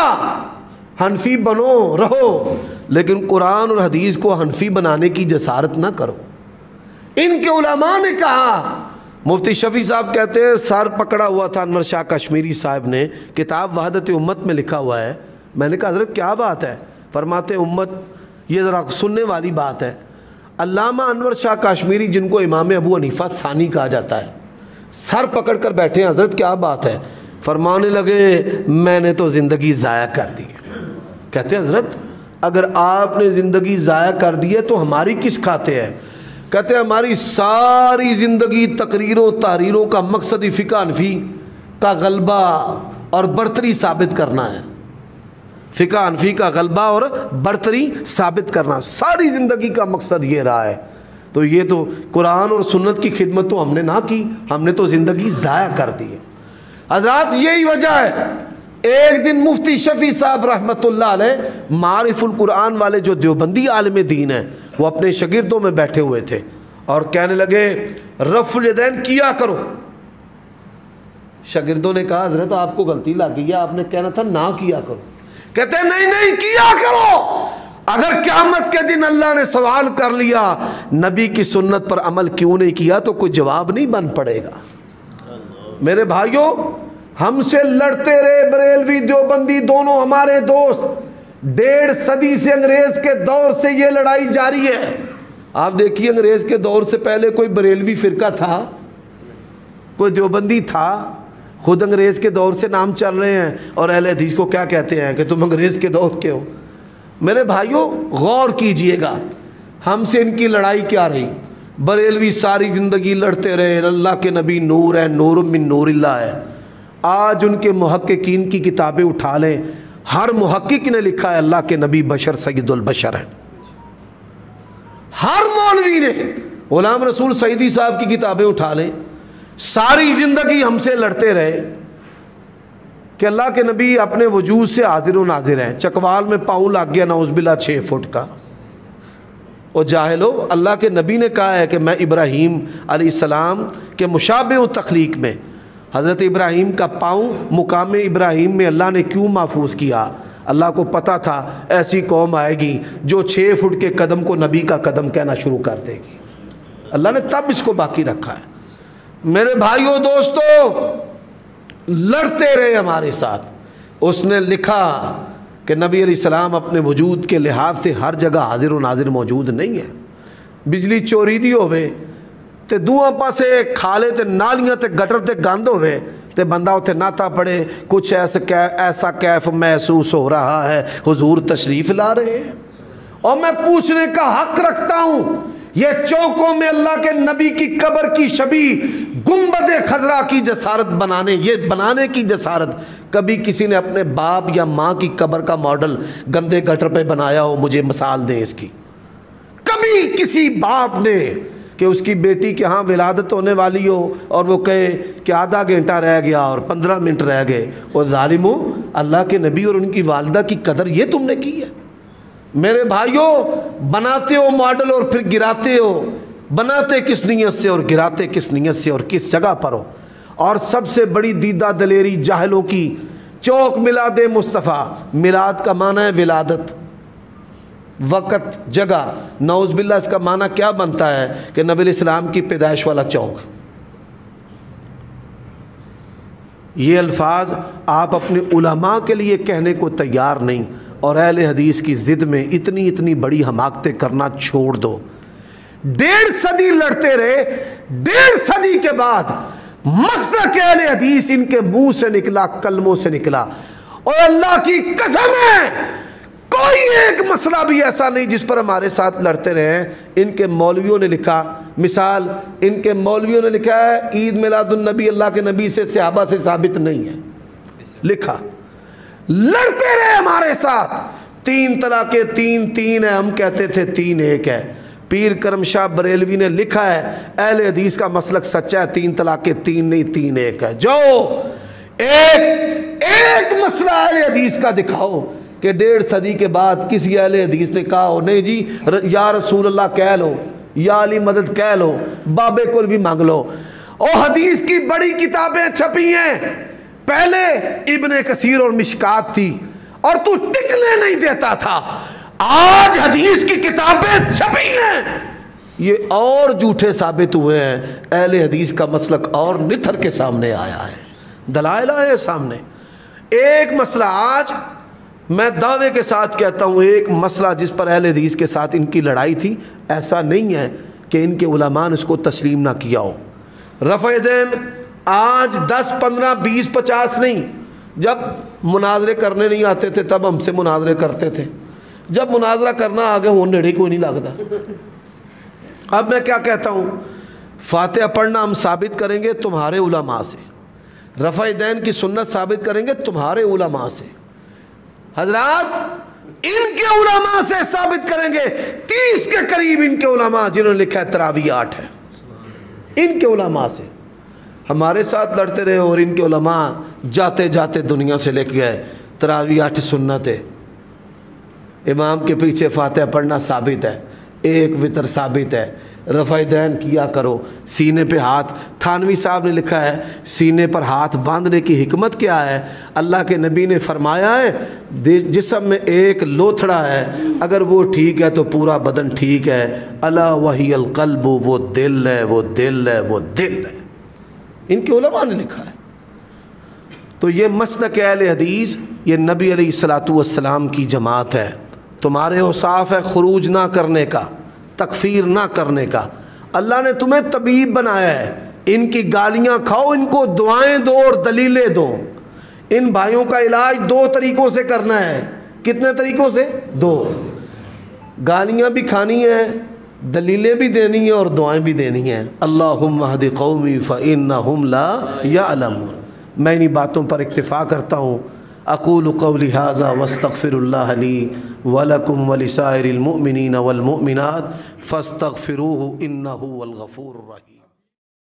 حنفی بنو رہو، لیکن قرآن اور حدیث کو حنفی بنانے کی جسارت نہ کرو۔ ان کے علماء نے کہا، مفتی شفیع صاحب کہتے ہیں سر پکڑا ہوا تھا انور شاہ کشمیری صاحب نے، کتاب وحدت امت میں لکھا ہوا ہے، میں نے کہا حضرت کیا بات ہے؟ فرماتے امت یہ ذرا سننے والی بات ہے. علامہ انور شاہ کاشمیری جن کو امام ابو حنیفہ ثانی کہا جاتا ہے, سر پکڑ کر بیٹھے ہیں, حضرت کیا بات ہے؟ فرمانے لگے میں نے تو زندگی ضائع کر دی. کہتے ہیں حضرت اگر آپ نے زندگی ضائع کر دی ہے تو ہماری کس کھاتے ہے؟ کہتے ہیں ہماری ساری زندگی تقریروں تحریروں کا مقصد فقہ حنفی کا غلبہ اور برتری ثابت کرنا ہے. فقہ حنفی کا غلبہ اور برتری ثابت کرنا ساری زندگی کا مقصد یہ رہا ہے. تو یہ تو قرآن اور سنت کی خدمت تو ہم نے نہ کی, ہم نے تو زندگی ضائع کر دی ہے. حضرات یہی وجہ ہے. ایک دن مفتی شفیع صاحب رحمۃ اللہ علیہ معارف القرآن والے جو دیوبندی عالم دین ہیں, وہ اپنے شاگردوں میں بیٹھے ہوئے تھے اور کہنے لگے رفع الیدین کیا کرو. شاگردوں نے کہا حضرت آپ کو غلطی لگ گئی ہے, آپ نے کہنا تھا نہ کیا کرو. کہتے ہیں نہیں کیا کرو. اگر قیامت کے دن اللہ نے سوال کر لیا نبی کی سنت پر عمل کیوں نہیں کیا تو کوئی جواب نہیں بن پڑے گا. میرے بھائیوں ہم سے لڑتے رہے بریلوی دیوبندی دونوں ہمارے دوست, 1.5 صدی سے انگریز کے دور سے یہ لڑائی جاری ہے. آپ دیکھیے انگریز کے دور سے پہلے کوئی بریلوی فرقہ تھا, کوئی دیوبندی تھا؟ خود انگریز کے دور سے نام چل رہے ہیں اور اہل حدیث کو کیا کہتے ہیں کہ تم انگریز کے دور کے ہو. میرے بھائیوں غور کیجئے گا ہم سے ان کی لڑائی کیا رہی. بریلوی ساری زندگی لڑتے رہے اللہ کے نبی نور ہے, نور من نور اللہ ہے. آج ان کے محققین کی کتابیں اٹھا لیں, ہر محقق نے لکھا ہے اللہ کے نبی بشر سید البشر ہے. ہر مولوی نے, غلام رسول سعیدی صاحب کی کتابیں اٹھا لیں, ساری زندگی ہم سے لڑتے رہے کہ اللہ کے نبی اپنے وجود سے حاضر و ناظر ہیں. چکوال میں پاؤں لگ گیا نعوذ باللہ 6 فٹ کا. اور جاہلو, اللہ کے نبی نے کہا ہے کہ میں ابراہیم علیہ السلام کے مشابہ ہوں تخلیق میں. حضرت ابراہیم کا پاؤں مقام ابراہیم میں اللہ نے کیوں محفوظ کیا؟ اللہ کو پتہ تھا ایسی قوم آئے گی جو 6 فٹ کے قدم کو نبی کا قدم کہنا شروع کر دے گی. اللہ نے تب اس کو باقی رکھا ہے. میرے بھائیوں دوستو لڑتے رہے ہمارے ساتھ. اس نے لکھا کہ نبی علیہ السلام اپنے وجود کے لحاظ سے ہر جگہ حاضر و ناظر موجود نہیں ہے. بجلی چوری دی ہوئے تے دواں پاسے کھالے تے نالیاں تے گٹر تے گند ہوئے تے بندہ اتنے ناتا پڑے کچھ ایسا کیف محسوس ہو رہا ہے حضور تشریف لا رہے ہیں. اور میں پوچھنے کا حق رکھتا ہوں یہ چوکوں میں اللہ کے نبی کی قبر کی شبیہ گنبد خضرا کی جسارت بنانے کی جسارت کبھی کسی نے اپنے باپ یا ماں کی قبر کا ماڈل گندے گٹر پہ بنایا ہو؟ مجھے مثال دیں اس کی. کبھی کسی باپ نے کہ اس کی بیٹی کے ہاں ولادت ہونے والی ہو اور وہ کہے کہ آدھا گھنٹہ رہ گیا اور 15 منٹ رہ گئے, اور ظالموں اللہ کے نبی اور ان کی والدہ کی قدر یہ تم نے کی ہے؟ میرے بھائیوں بناتے ہو ماڈل اور پھر گراتے ہو. بناتے کس نیت سے اور گراتے کس نیت سے اور کس جگہ پر ہو؟ اور سب سے بڑی دیدہ دلیری جاہلوں کی, چوک میلاد مصطفیٰ. میلاد کا معنی ہے ولادت, وقت, جگہ. نعوذ باللہ اس کا معنی کیا بنتا ہے کہ نبی علیہ السلام کی پیدائش والا چوک. یہ الفاظ آپ اپنے علماء کے لیے کہنے کو تیار نہیں, اور اہل حدیث کی ضد میں اتنی بڑی حماقتیں کرنا چھوڑ دو. 1.5 صدی لڑتے رہے, 1.5 صدی کے بعد مسلک اہل حدیث ان کے منہ سے نکلا, کلموں سے نکلا. اور اللہ کی قسم ہے کوئی ایک مسئلہ بھی ایسا نہیں جس پر ہمارے ساتھ لڑتے رہے ہیں. ان کے مولویوں نے لکھا, مثال ان کے مولویوں نے لکھا ہے عید میلاد النبی اللہ کے نبی سے صحابہ سے ثابت نہیں ہے. لکھا, لڑتے رہے ہمارے ساتھ. 3 طلاقیں 3 ہیں, ہم کہتے تھے 3 1 ہے. پیر کرم شاہ بریلوی نے لکھا ہے اہل حدیث کا مسلک سچا ہے, 3 طلاقیں 3 نہیں 3 1 ہے. جو ایک مسئلہ اہل حدیث کا دکھاؤ کہ 1.5 صدی کے بعد کسی اہل حدیث نے کہا ہو نہیں جی یا رسول اللہ کہہ لو, یا علی مدد کہہ لو, بابے کل بھی مانگ لو. اور حدیث کی بڑی کتابیں چھپی ہیں, پہلے ابن کثیر اور مشکات تھی اور تو ٹکنے نہیں دیتا تھا. آج حدیث کی کتابیں چھپی ہیں, یہ اور جھوٹے ثابت ہوئے ہیں. اہل حدیث کا مسلک اور نتھر کے سامنے آیا ہے, دلائل آئے سامنے. ایک مسئلہ آج میں دعوے کے ساتھ کہتا ہوں ایک مسئلہ جس پر اہل حدیث کے ساتھ ان کی لڑائی تھی، ایسا نہیں ہے کہ ان کے علماء نے اس کو تسلیم نہ کیا ہو۔ رفع دین آج 10 15 20 50 نہیں، جب مناظرے کرنے نہیں آتے تھے تب ہم سے مناظرے کرتے تھے، جب مناظرہ کرنا آگے وہ نیڑے کوئی نہیں لگتا۔ اب میں کیا کہتا ہوں، فاتحہ پڑھنا ہم ثابت کریں گے تمہارے علماء سے، رفع دین کی سنت ثابت کریں گے تمہارے علماء سے، حضرات ان کے علماء سے ثابت کریں گے، 30 کے قریب ان کے علماء جنہوں نے لکھا ہے تراویح 8 ہے، ان کے علماء سے ہمارے ساتھ لڑتے رہے، اور ان کے علماء جاتے جاتے دنیا سے لکھ گئے تراویح 8 سنت ہے، امام کے پیچھے فاتحہ پڑھنا ثابت ہے، ایک وتر ثابت ہے، رفع دین کیا کرو، سینے پہ ہاتھ، تھانوی صاحب نے لکھا ہے سینے پر ہاتھ باندھنے کی حکمت کیا ہے، اللہ کے نبی نے فرمایا ہے جسم میں ایک لوتھڑا ہے، اگر وہ ٹھیک ہے تو پورا بدن ٹھیک ہے، الا وہی القلب، وہ دل ہے، وہ دل ہے، وہ دل ہے، ان کے علماء نے لکھا ہے۔ تو یہ مسلک اہل حدیث، یہ نبی علیہ الصلوۃ والسلام کی جماعت ہے، تمہارے اوصاف ہے خروج نہ کرنے کا، تکفیر نہ کرنے کا، اللہ نے تمہیں طبیب بنایا ہے، ان کی گالیاں کھاؤ، ان کو دعائیں دو اور دلیلیں دو، ان بھائیوں کا علاج 2 طریقوں سے کرنا ہے، کتنے طریقوں سے؟ 2، گالیاں بھی کھانی ہیں، دلیلیں بھی دینی ہیں اور دعائیں بھی دینی ہیں۔ اللہم اہد قومی فإنہم لا یعلمون۔ میں انہی باتوں پر اکتفا کرتا ہوں۔ اقول قولی ھذا واستغفر اللہ لی ولکم ولسائر المؤمنین والمؤمنات فاستغفروہ انہ هو الغفور الرحیم۔